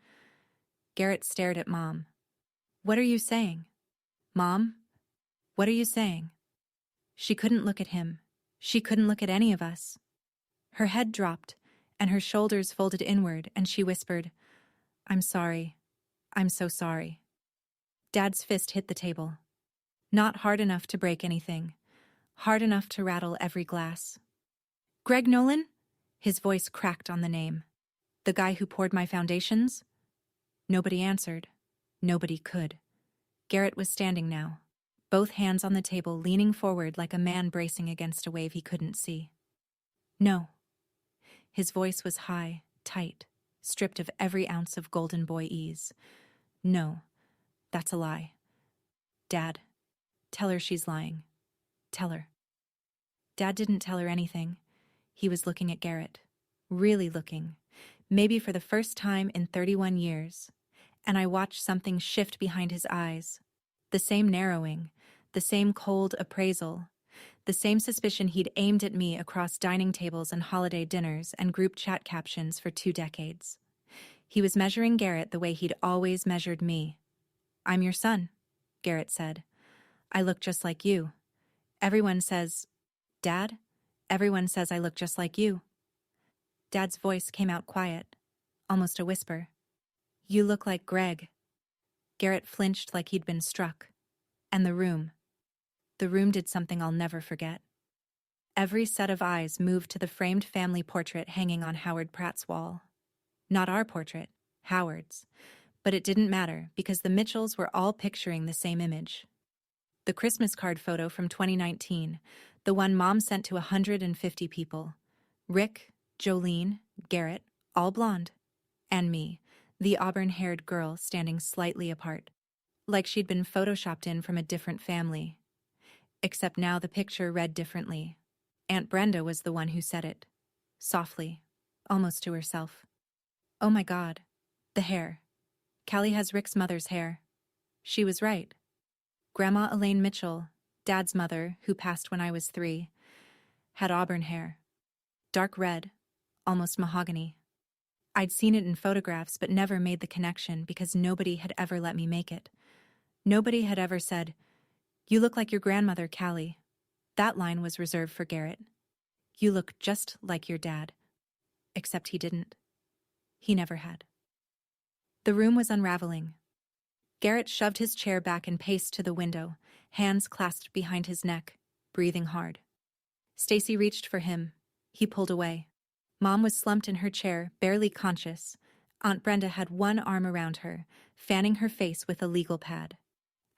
Garrett stared at Mom. What are you saying? Mom? What are you saying? She couldn't look at him. She couldn't look at any of us. Her head dropped, and her shoulders folded inward, and she whispered, I'm sorry. I'm so sorry. Dad's fist hit the table. Not hard enough to break anything. Hard enough to rattle every glass. Greg Nolan? His voice cracked on the name. The guy who poured my foundations? Nobody answered. Nobody could. Garrett was standing now, both hands on the table, leaning forward like a man bracing against a wave he couldn't see. No. His voice was high, tight, stripped of every ounce of golden boy ease. No, that's a lie. Dad, tell her she's lying. Tell her. Dad didn't tell her anything. He was looking at Garrett. Really looking. Maybe for the first time in 31 years. And I watched something shift behind his eyes. The same narrowing, the same cold appraisal, the same suspicion he'd aimed at me across dining tables and holiday dinners and group chat captions for 2 decades. He was measuring Garrett the way he'd always measured me. I'm your son, Garrett said. I look just like you. Everyone says, Dad? Everyone says I look just like you. Dad's voice came out quiet, almost a whisper. You look like Greg. Garrett flinched like he'd been struck. And the room did something I'll never forget. Every set of eyes moved to the framed family portrait hanging on Howard Pratt's wall. Not our portrait, Howard's. But it didn't matter because the Mitchells were all picturing the same image. The Christmas card photo from 2019, the one Mom sent to 150 people. Rick, Jolene, Garrett, all blonde. And me, the auburn-haired girl standing slightly apart, like she'd been photoshopped in from a different family. Except now the picture read differently. Aunt Brenda was the one who said it. Softly, almost to herself. Oh my God, the hair. Callie has Rick's mother's hair. She was right. Grandma Elaine Mitchell, Dad's mother, who passed when I was 3, had auburn hair. Dark red, almost mahogany. I'd seen it in photographs but never made the connection because nobody had ever let me make it. Nobody had ever said, You look like your grandmother, Callie. That line was reserved for Garrett. You look just like your dad. Except he didn't. He never had. The room was unraveling. Garrett shoved his chair back and paced to the window, hands clasped behind his neck, breathing hard. Stacy reached for him. He pulled away. Mom was slumped in her chair, barely conscious. Aunt Brenda had one arm around her, fanning her face with a legal pad.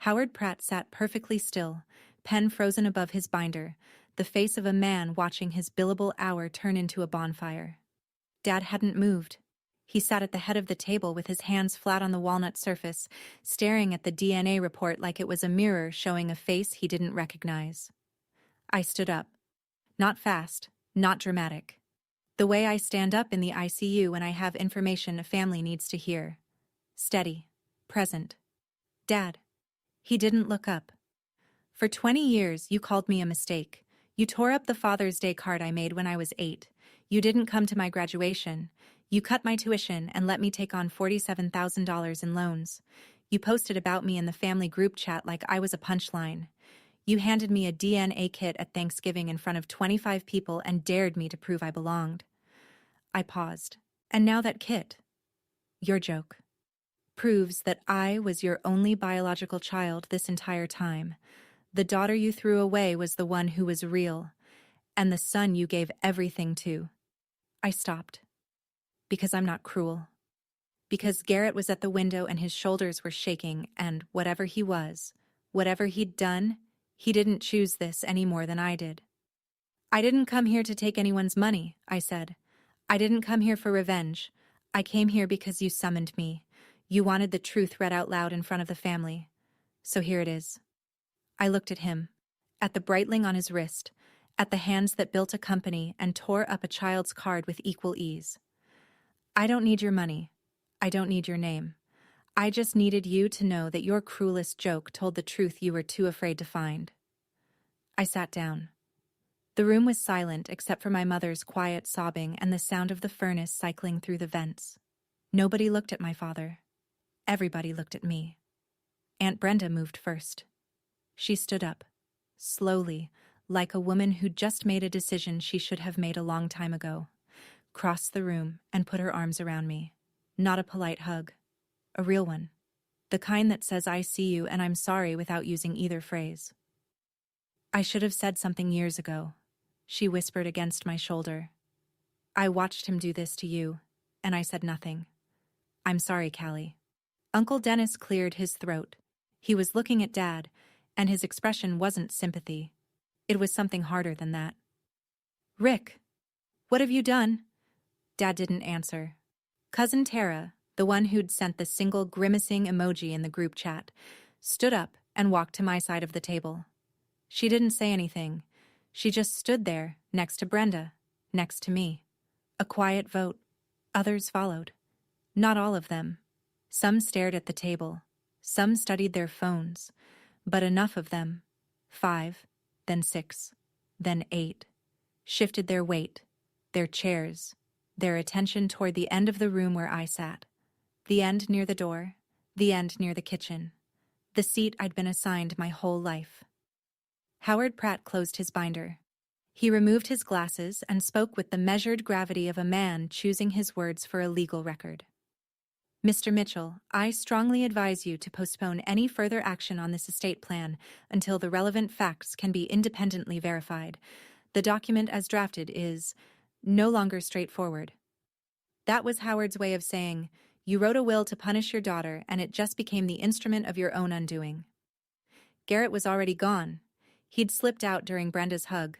Howard Pratt sat perfectly still, pen frozen above his binder, the face of a man watching his billable hour turn into a bonfire. Dad hadn't moved. He sat at the head of the table with his hands flat on the walnut surface, staring at the DNA report like it was a mirror showing a face he didn't recognize. I stood up. Not fast, not dramatic. The way I stand up in the ICU when I have information a family needs to hear. Steady, present. Dad. He didn't look up. For 20 years, you called me a mistake. You tore up the Father's Day card I made when I was 8. You didn't come to my graduation. You cut my tuition and let me take on $47,000 in loans. You posted about me in the family group chat like I was a punchline. You handed me a DNA kit at Thanksgiving in front of 25 people and dared me to prove I belonged. I paused. And now that kit, your joke, proves that I was your only biological child this entire time. The daughter you threw away was the one who was real, and the son you gave everything to. I stopped. Because I'm not cruel. Because Garrett was at the window and his shoulders were shaking, and whatever he was, whatever he'd done, he didn't choose this any more than I did. I didn't come here to take anyone's money, I said. I didn't come here for revenge. I came here because you summoned me. You wanted the truth read out loud in front of the family. So here it is. I looked at him, at the Breitling on his wrist, at the hands that built a company and tore up a child's card with equal ease. I don't need your money. I don't need your name. I just needed you to know that your cruelest joke told the truth you were too afraid to find. I sat down. The room was silent except for my mother's quiet sobbing and the sound of the furnace cycling through the vents. Nobody looked at my father. Everybody looked at me. Aunt Brenda moved first. She stood up, slowly, like a woman who'd just made a decision she should have made a long time ago, crossed the room and put her arms around me. Not a polite hug. A real one. The kind that says I see you and I'm sorry without using either phrase. I should have said something years ago, she whispered against my shoulder. I watched him do this to you, and I said nothing. I'm sorry, Callie. Uncle Dennis cleared his throat. He was looking at Dad, and his expression wasn't sympathy. It was something harder than that. Rick, what have you done? Dad didn't answer. Cousin Tara, the one who'd sent the single grimacing emoji in the group chat, stood up and walked to my side of the table. She didn't say anything. She just stood there, next to Brenda, next to me. A quiet vote. Others followed. Not all of them. Some stared at the table. Some studied their phones. But enough of them, 5, then 6, then 8, shifted their weight, their chairs, their attention toward the end of the room where I sat. The end near the door, the end near the kitchen. The seat I'd been assigned my whole life. Howard Pratt closed his binder. He removed his glasses and spoke with the measured gravity of a man choosing his words for a legal record. Mr. Mitchell, I strongly advise you to postpone any further action on this estate plan until the relevant facts can be independently verified. The document as drafted is no longer straightforward. That was Howard's way of saying, you wrote a will to punish your daughter and it just became the instrument of your own undoing. Garrett was already gone. He'd slipped out during Brenda's hug,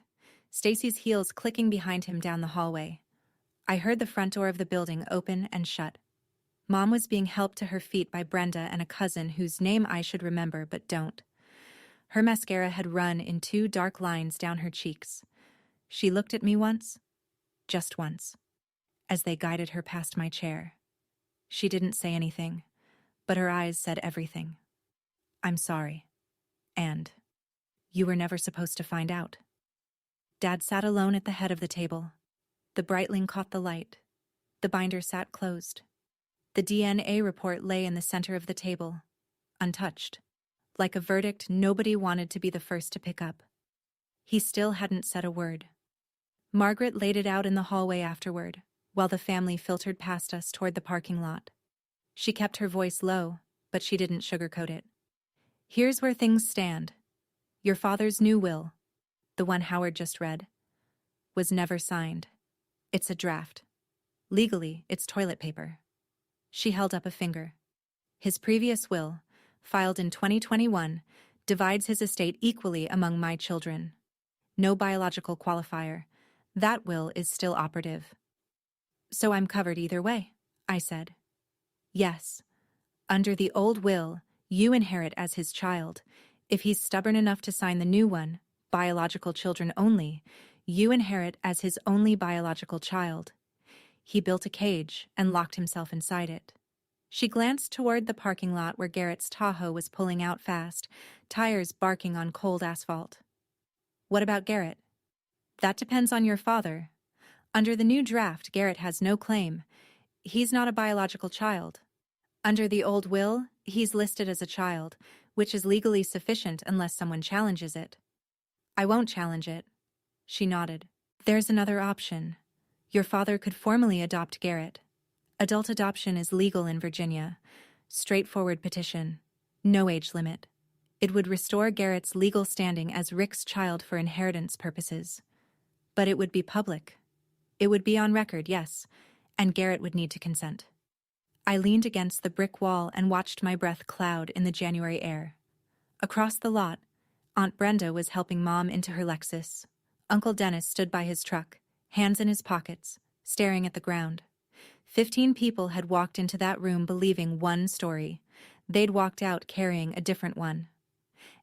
Stacy's heels clicking behind him down the hallway. I heard the front door of the building open and shut. Mom was being helped to her feet by Brenda and a cousin whose name I should remember but don't. Her mascara had run in 2 dark lines down her cheeks. She looked at me once, just once, as they guided her past my chair. She didn't say anything, but her eyes said everything. I'm sorry. And you were never supposed to find out. Dad sat alone at the head of the table. The Breitling caught the light. The binder sat closed. The DNA report lay in the center of the table, untouched, like a verdict nobody wanted to be the first to pick up. He still hadn't said a word. Margaret laid it out in the hallway afterward, while the family filtered past us toward the parking lot. She kept her voice low, but she didn't sugarcoat it. Here's where things stand. Your father's new will, the one Howard just read, was never signed. It's a draft. Legally, it's toilet paper. She held up a finger. His previous will, filed in 2021, divides his estate equally among my children. No biological qualifier. That will is still operative. So I'm covered either way, I said. Yes. Under the old will, you inherit as his child. If he's stubborn enough to sign the new one, biological children only, you inherit as his only biological child. He built a cage and locked himself inside it. She glanced toward the parking lot where Garrett's Tahoe was pulling out fast, tires barking on cold asphalt. What about Garrett? That depends on your father. Under the new draft, Garrett has no claim. He's not a biological child. Under the old will, he's listed as a child, which is legally sufficient unless someone challenges it. I won't challenge it. She nodded. There's another option. Your father could formally adopt Garrett. Adult adoption is legal in Virginia. Straightforward petition. No age limit. It would restore Garrett's legal standing as Rick's child for inheritance purposes. But it would be public. It would be on record, yes, and Garrett would need to consent. I leaned against the brick wall and watched my breath cloud in the January air. Across the lot, Aunt Brenda was helping Mom into her Lexus. Uncle Dennis stood by his truck, hands in his pockets, staring at the ground. 15 people had walked into that room believing one story. They'd walked out carrying a different one.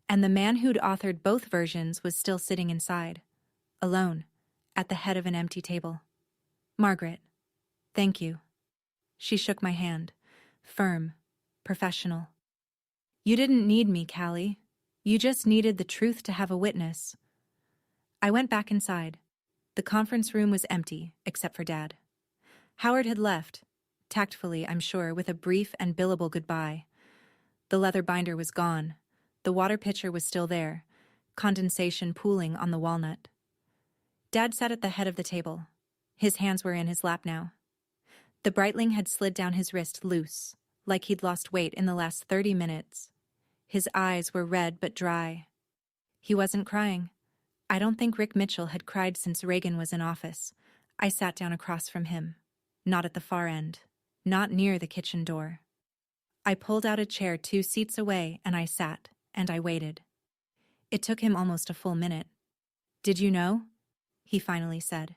And the man who'd authored both versions was still sitting inside, alone, at the head of an empty table. Margaret. Thank you. She shook my hand, firm, professional. You didn't need me, Callie. You just needed the truth to have a witness. I went back inside. The conference room was empty, except for Dad. Howard had left, tactfully, I'm sure, with a brief and billable goodbye. The leather binder was gone. The water pitcher was still there, condensation pooling on the walnut. Dad sat at the head of the table. His hands were in his lap now. The Breitling had slid down his wrist loose, like he'd lost weight in the last 30 minutes. His eyes were red but dry. He wasn't crying. I don't think Rick Mitchell had cried since Reagan was in office. I sat down across from him. Not at the far end. Not near the kitchen door. I pulled out a chair 2 seats away and I sat, and I waited. It took him almost a full minute. Did you know? He finally said.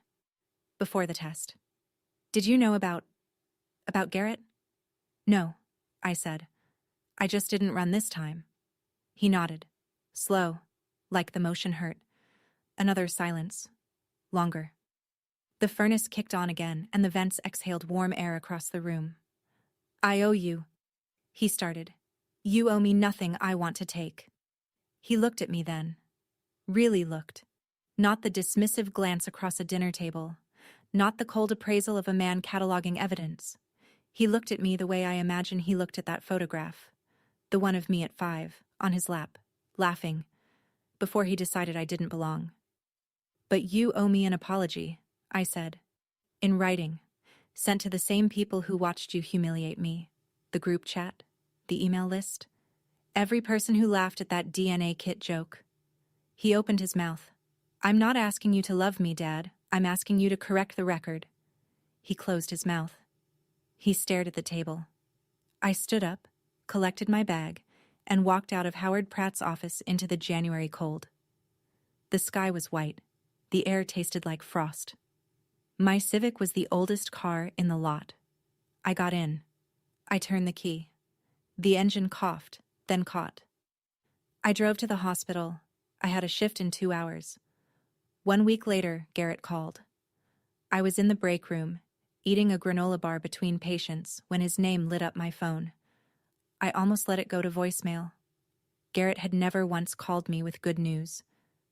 Before the test. Did you know about Garrett? No, I said. I just didn't run this time. He nodded. Slow, like the motion hurt. Another silence. Longer. The furnace kicked on again, and the vents exhaled warm air across the room. I owe you, he started. You owe me nothing I want to take. He looked at me then. Really looked. Not the dismissive glance across a dinner table. Not the cold appraisal of a man cataloging evidence. He looked at me the way I imagine he looked at that photograph. The one of me at 5, on his lap, laughing, before he decided I didn't belong. But you owe me an apology, I said. In writing, sent to the same people who watched you humiliate me. The group chat, the email list, every person who laughed at that DNA kit joke. He opened his mouth. I'm not asking you to love me, Dad. I'm asking you to correct the record. He closed his mouth. He stared at the table. I stood up, collected my bag, and walked out of Howard Pratt's office into the January cold. The sky was white. The air tasted like frost. My Civic was the oldest car in the lot. I got in. I turned the key. The engine coughed, then caught. I drove to the hospital. I had a shift in 2 hours. 1 week later, Garrett called. I was in the break room, eating a granola bar between patients when his name lit up my phone. I almost let it go to voicemail. Garrett had never once called me with good news,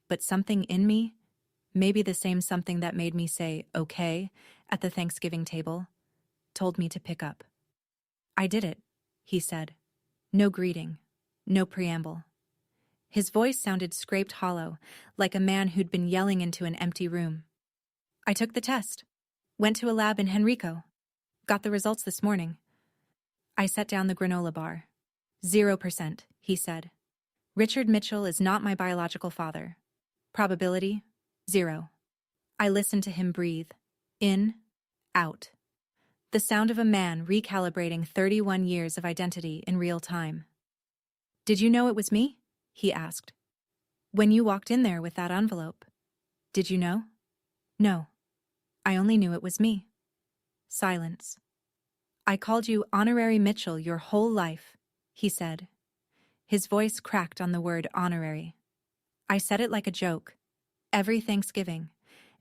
but something in me, maybe the same something that made me say, okay, at the Thanksgiving table, told me to pick up. I did it, he said. No greeting, no preamble. His voice sounded scraped hollow, like a man who'd been yelling into an empty room. I took the test. Went to a lab in Henrico. Got the results this morning. I set down the granola bar. 0%, he said. Richard Mitchell is not my biological father. Probability, 0. I listened to him breathe. In, out. The sound of a man recalibrating 31 years of identity in real time. Did you know it was me? He asked. When you walked in there with that envelope. Did you know? No. I only knew it was me. Silence. I called you Honorary Mitchell your whole life, he said. His voice cracked on the word honorary. I said it like a joke. Every Thanksgiving,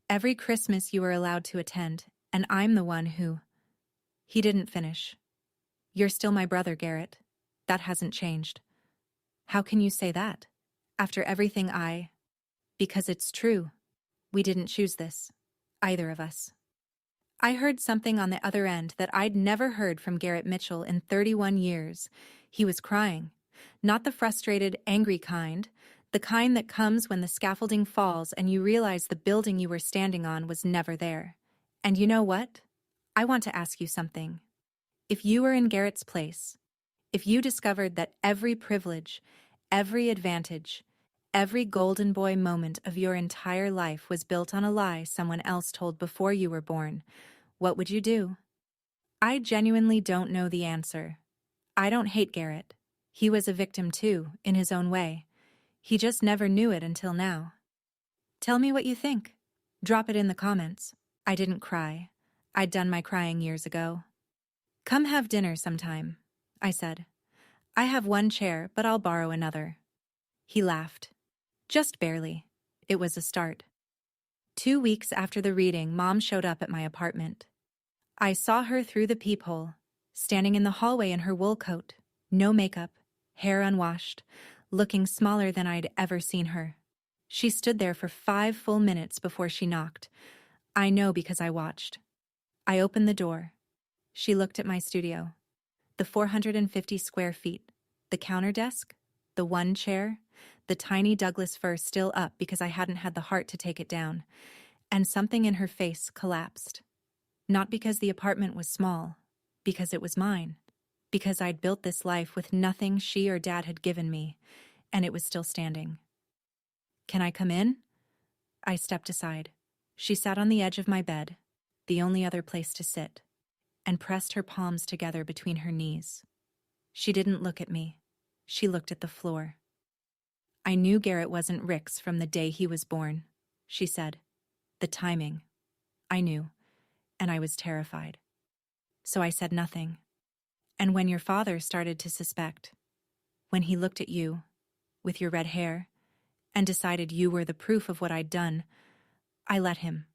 every Christmas you were allowed to attend, and I'm the one who... He didn't finish. You're still my brother, Garrett. That hasn't changed. How can you say that? After everything Because it's true. We didn't choose this. Either of us. I heard something on the other end that I'd never heard from Garrett Mitchell in 31 years. He was crying. Not the frustrated, angry kind. The kind that comes when the scaffolding falls and you realize the building you were standing on was never there. And you know what? I want to ask you something. If you were in Garrett's place, if you discovered that every privilege, every advantage, every golden boy moment of your entire life was built on a lie someone else told before you were born, what would you do? I genuinely don't know the answer. I don't hate Garrett. He was a victim too, in his own way. He just never knew it until now. Tell me what you think. Drop it in the comments. I didn't cry. I'd done my crying years ago. Come have dinner sometime, I said. I have one chair, but I'll borrow another. He laughed. Just barely. It was a start. 2 weeks after the reading, Mom showed up at my apartment. I saw her through the peephole, standing in the hallway in her wool coat, no makeup, hair unwashed, looking smaller than I'd ever seen her. She stood there for 5 full minutes before she knocked. I know because I watched. I opened the door. She looked at my studio. The 450 square feet, the counter desk, the one chair, the tiny Douglas fir still up because I hadn't had the heart to take it down, and something in her face collapsed. Not because the apartment was small, because it was mine, because I'd built this life with nothing she or Dad had given me, and it was still standing. Can I come in? I stepped aside. She sat on the edge of my bed, the only other place to sit, and pressed her palms together between her knees. She didn't look at me. She looked at the floor. I knew Garrett wasn't Rick's from the day he was born, she said. The timing. I knew, and I was terrified. So I said nothing. And when your father started to suspect, when he looked at you, with your red hair, and decided you were the proof of what I'd done, I let him.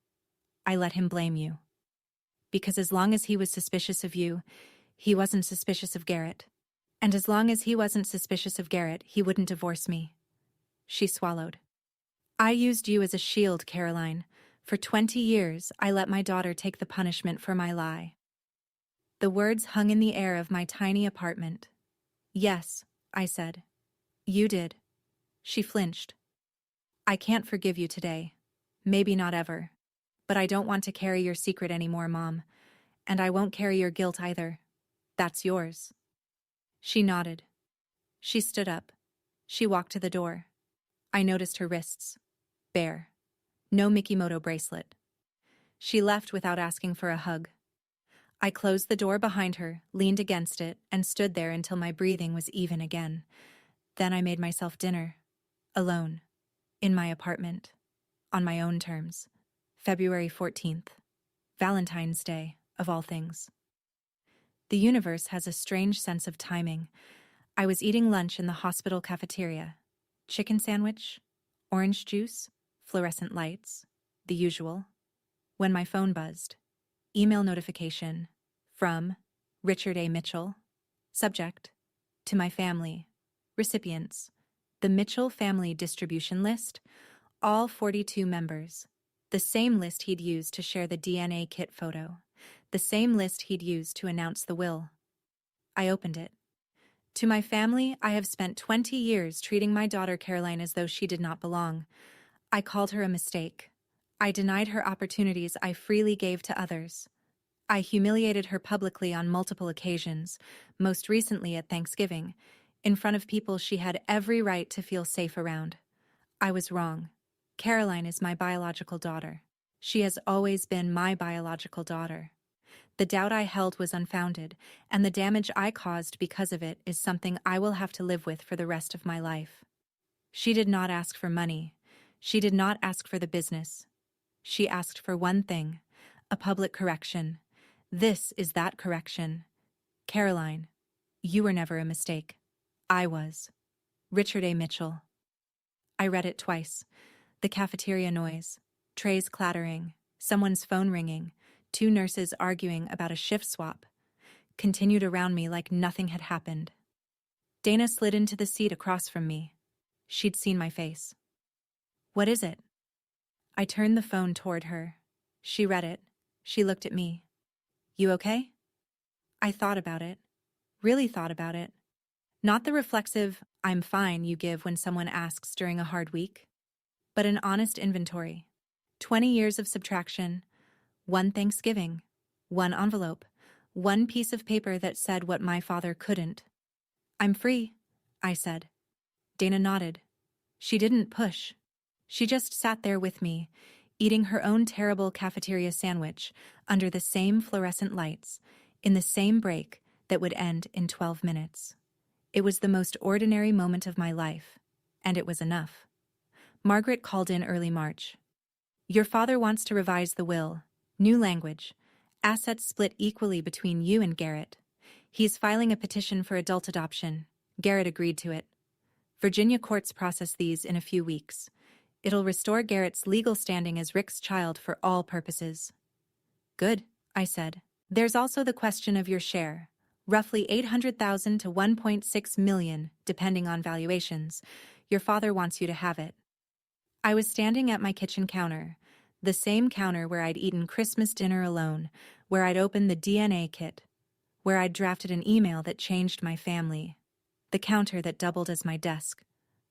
I let him blame you. Because as long as he was suspicious of you, he wasn't suspicious of Garrett. And as long as he wasn't suspicious of Garrett, he wouldn't divorce me. She swallowed. I used you as a shield, Caroline. For 20 years, I let my daughter take the punishment for my lie. The words hung in the air of my tiny apartment. Yes, I said. You did. She flinched. I can't forgive you today. Maybe not ever. But I don't want to carry your secret anymore, Mom. And I won't carry your guilt either. That's yours. She nodded. She stood up. She walked to the door. I noticed her wrists. Bare. No Mikimoto bracelet. She left without asking for a hug. I closed the door behind her, leaned against it, and stood there until my breathing was even again. Then I made myself dinner. Alone. In my apartment. On my own terms. February 14th. Valentine's Day, of all things. The universe has a strange sense of timing. I was eating lunch in the hospital cafeteria. Chicken sandwich, orange juice, fluorescent lights, the usual. When my phone buzzed. Email notification from Richard A. Mitchell. Subject: to my family. Recipients: the Mitchell family distribution list, all 42 members. The same list he'd used to share the DNA kit photo. The same list he'd used to announce the will. I opened it. To my family, I have spent 20 years treating my daughter Caroline as though she did not belong. I called her a mistake. I denied her opportunities I freely gave to others. I humiliated her publicly on multiple occasions, most recently at Thanksgiving, in front of people she had every right to feel safe around. I was wrong. Caroline is my biological daughter. She has always been my biological daughter. The doubt I held was unfounded, and the damage I caused because of it is something I will have to live with for the rest of my life. She did not ask for money. She did not ask for the business. She asked for one thing, a public correction. This is that correction. Caroline, you were never a mistake. I was. Richard A. Mitchell. I read it twice. The cafeteria noise, trays clattering, someone's phone ringing, 2 nurses arguing about a shift swap, continued around me like nothing had happened. Dana slid into the seat across from me. She'd seen my face. What is it? I turned the phone toward her. She read it. She looked at me. You okay? I thought about it. Really thought about it. Not the reflexive, I'm fine you give when someone asks during a hard week, but an honest inventory. 20 years of subtraction, 1 Thanksgiving, 1 envelope, 1 piece of paper that said what my father couldn't. I'm free, I said. Dana nodded. She didn't push. She just sat there with me, eating her own terrible cafeteria sandwich under the same fluorescent lights, in the same break that would end in 12 minutes. It was the most ordinary moment of my life, and it was enough. Margaret called in early March. Your father wants to revise the will. New language. Assets split equally between you and Garrett. He's filing a petition for adult adoption. Garrett agreed to it. Virginia courts process these in a few weeks. It'll restore Garrett's legal standing as Rick's child for all purposes. Good, I said. There's also the question of your share. Roughly $800,000 to $1.6 million, depending on valuations. Your father wants you to have it. I was standing at my kitchen counter, the same counter where I'd eaten Christmas dinner alone, where I'd opened the DNA kit, where I'd drafted an email that changed my family, the counter that doubled as my desk,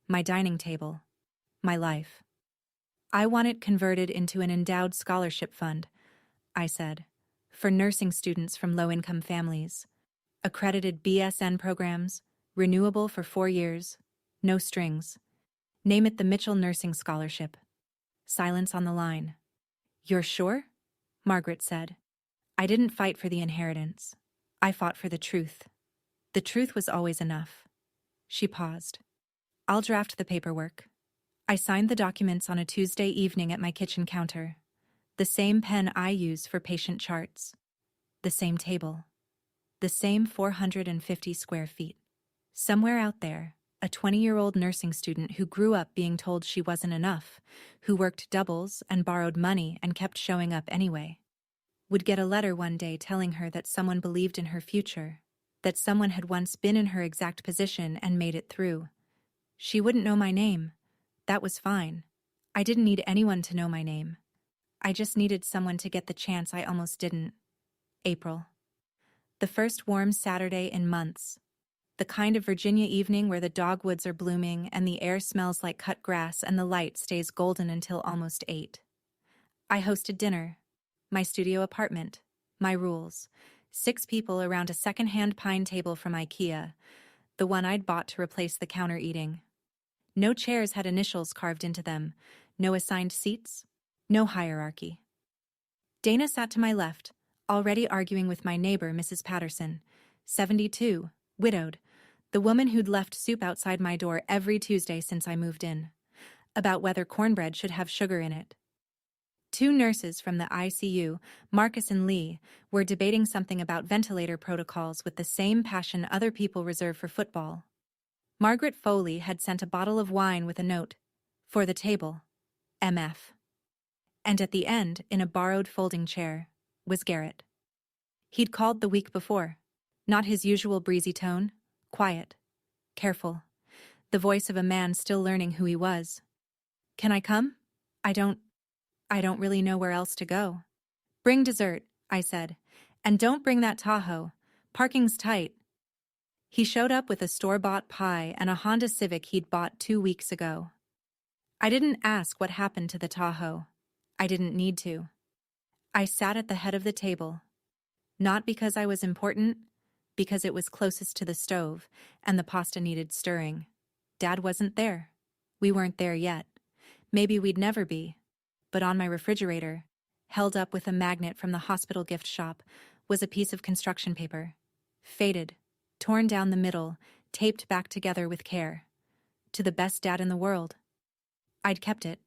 my dining table, my life. I want it converted into an endowed scholarship fund, I said, for nursing students from low-income families. Accredited BSN programs, renewable for 4 years, no strings. Name it the Mitchell Nursing Scholarship. Silence on the line. You're sure? Margaret said. I didn't fight for the inheritance. I fought for the truth. The truth was always enough. She paused. I'll draft the paperwork. I signed the documents on a Tuesday evening at my kitchen counter. The same pen I use for patient charts. The same table. The same 450 square feet. Somewhere out there, a 20-year-old nursing student who grew up being told she wasn't enough, who worked doubles and borrowed money and kept showing up anyway, would get a letter one day telling her that someone believed in her future, that someone had once been in her exact position and made it through. She wouldn't know my name. That was fine. I didn't need anyone to know my name. I just needed someone to get the chance I almost didn't. April. The first warm Saturday in months. The kind of Virginia evening where the dogwoods are blooming and the air smells like cut grass and the light stays golden until almost 8. I hosted dinner. My studio apartment. My rules. 6 people around a second-hand pine table from IKEA, the one I'd bought to replace the counter eating. No chairs had initials carved into them, no assigned seats, no hierarchy. Dana sat to my left, already arguing with my neighbor, Mrs. Patterson, 72, widowed, the woman who'd left soup outside my door every Tuesday since I moved in, about whether cornbread should have sugar in it. 2 nurses from the ICU, Marcus and Lee, were debating something about ventilator protocols with the same passion other people reserve for football. Margaret Foley had sent a bottle of wine with a note, for the table, MF. And at the end, in a borrowed folding chair, was Garrett. He'd called the week before. Not his usual breezy tone, quiet, careful, the voice of a man still learning who he was. Can I come? I don't really know where else to go. Bring dessert, I said, and don't bring that Tahoe. Parking's tight. He showed up with a store-bought pie and a Honda Civic he'd bought 2 weeks ago. I didn't ask what happened to the Tahoe. I didn't need to. I sat at the head of the table. Not because I was important, because it was closest to the stove, and the pasta needed stirring. Dad wasn't there. We weren't there yet. Maybe we'd never be. But on my refrigerator, held up with a magnet from the hospital gift shop, was a piece of construction paper. Faded, torn down the middle, taped back together with care. To the best dad in the world. I'd kept it.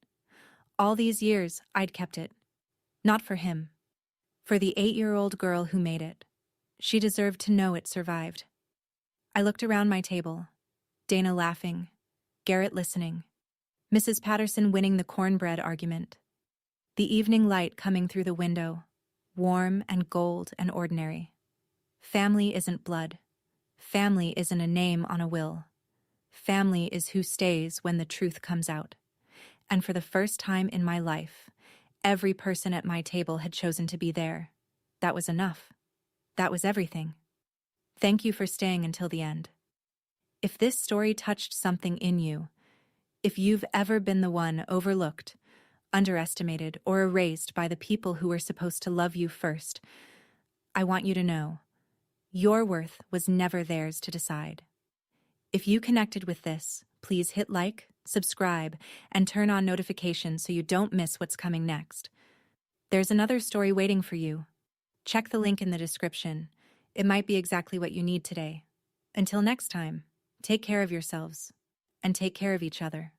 All these years, I'd kept it. Not for him. For the 8-year-old girl who made it. She deserved to know it survived. I looked around my table. Dana laughing. Garrett listening. Mrs. Patterson winning the cornbread argument. The evening light coming through the window. Warm and gold and ordinary. Family isn't blood. Family isn't a name on a will. Family is who stays when the truth comes out. And for the first time in my life, every person at my table had chosen to be there. That was enough. That was everything. Thank you for staying until the end. If this story touched something in you, if you've ever been the one overlooked, underestimated, or erased by the people who were supposed to love you first, I want you to know, your worth was never theirs to decide. If you connected with this, please hit like, subscribe, and turn on notifications so you don't miss what's coming next. There's another story waiting for you. Check the link in the description. It might be exactly what you need today. Until next time, take care of yourselves, and take care of each other.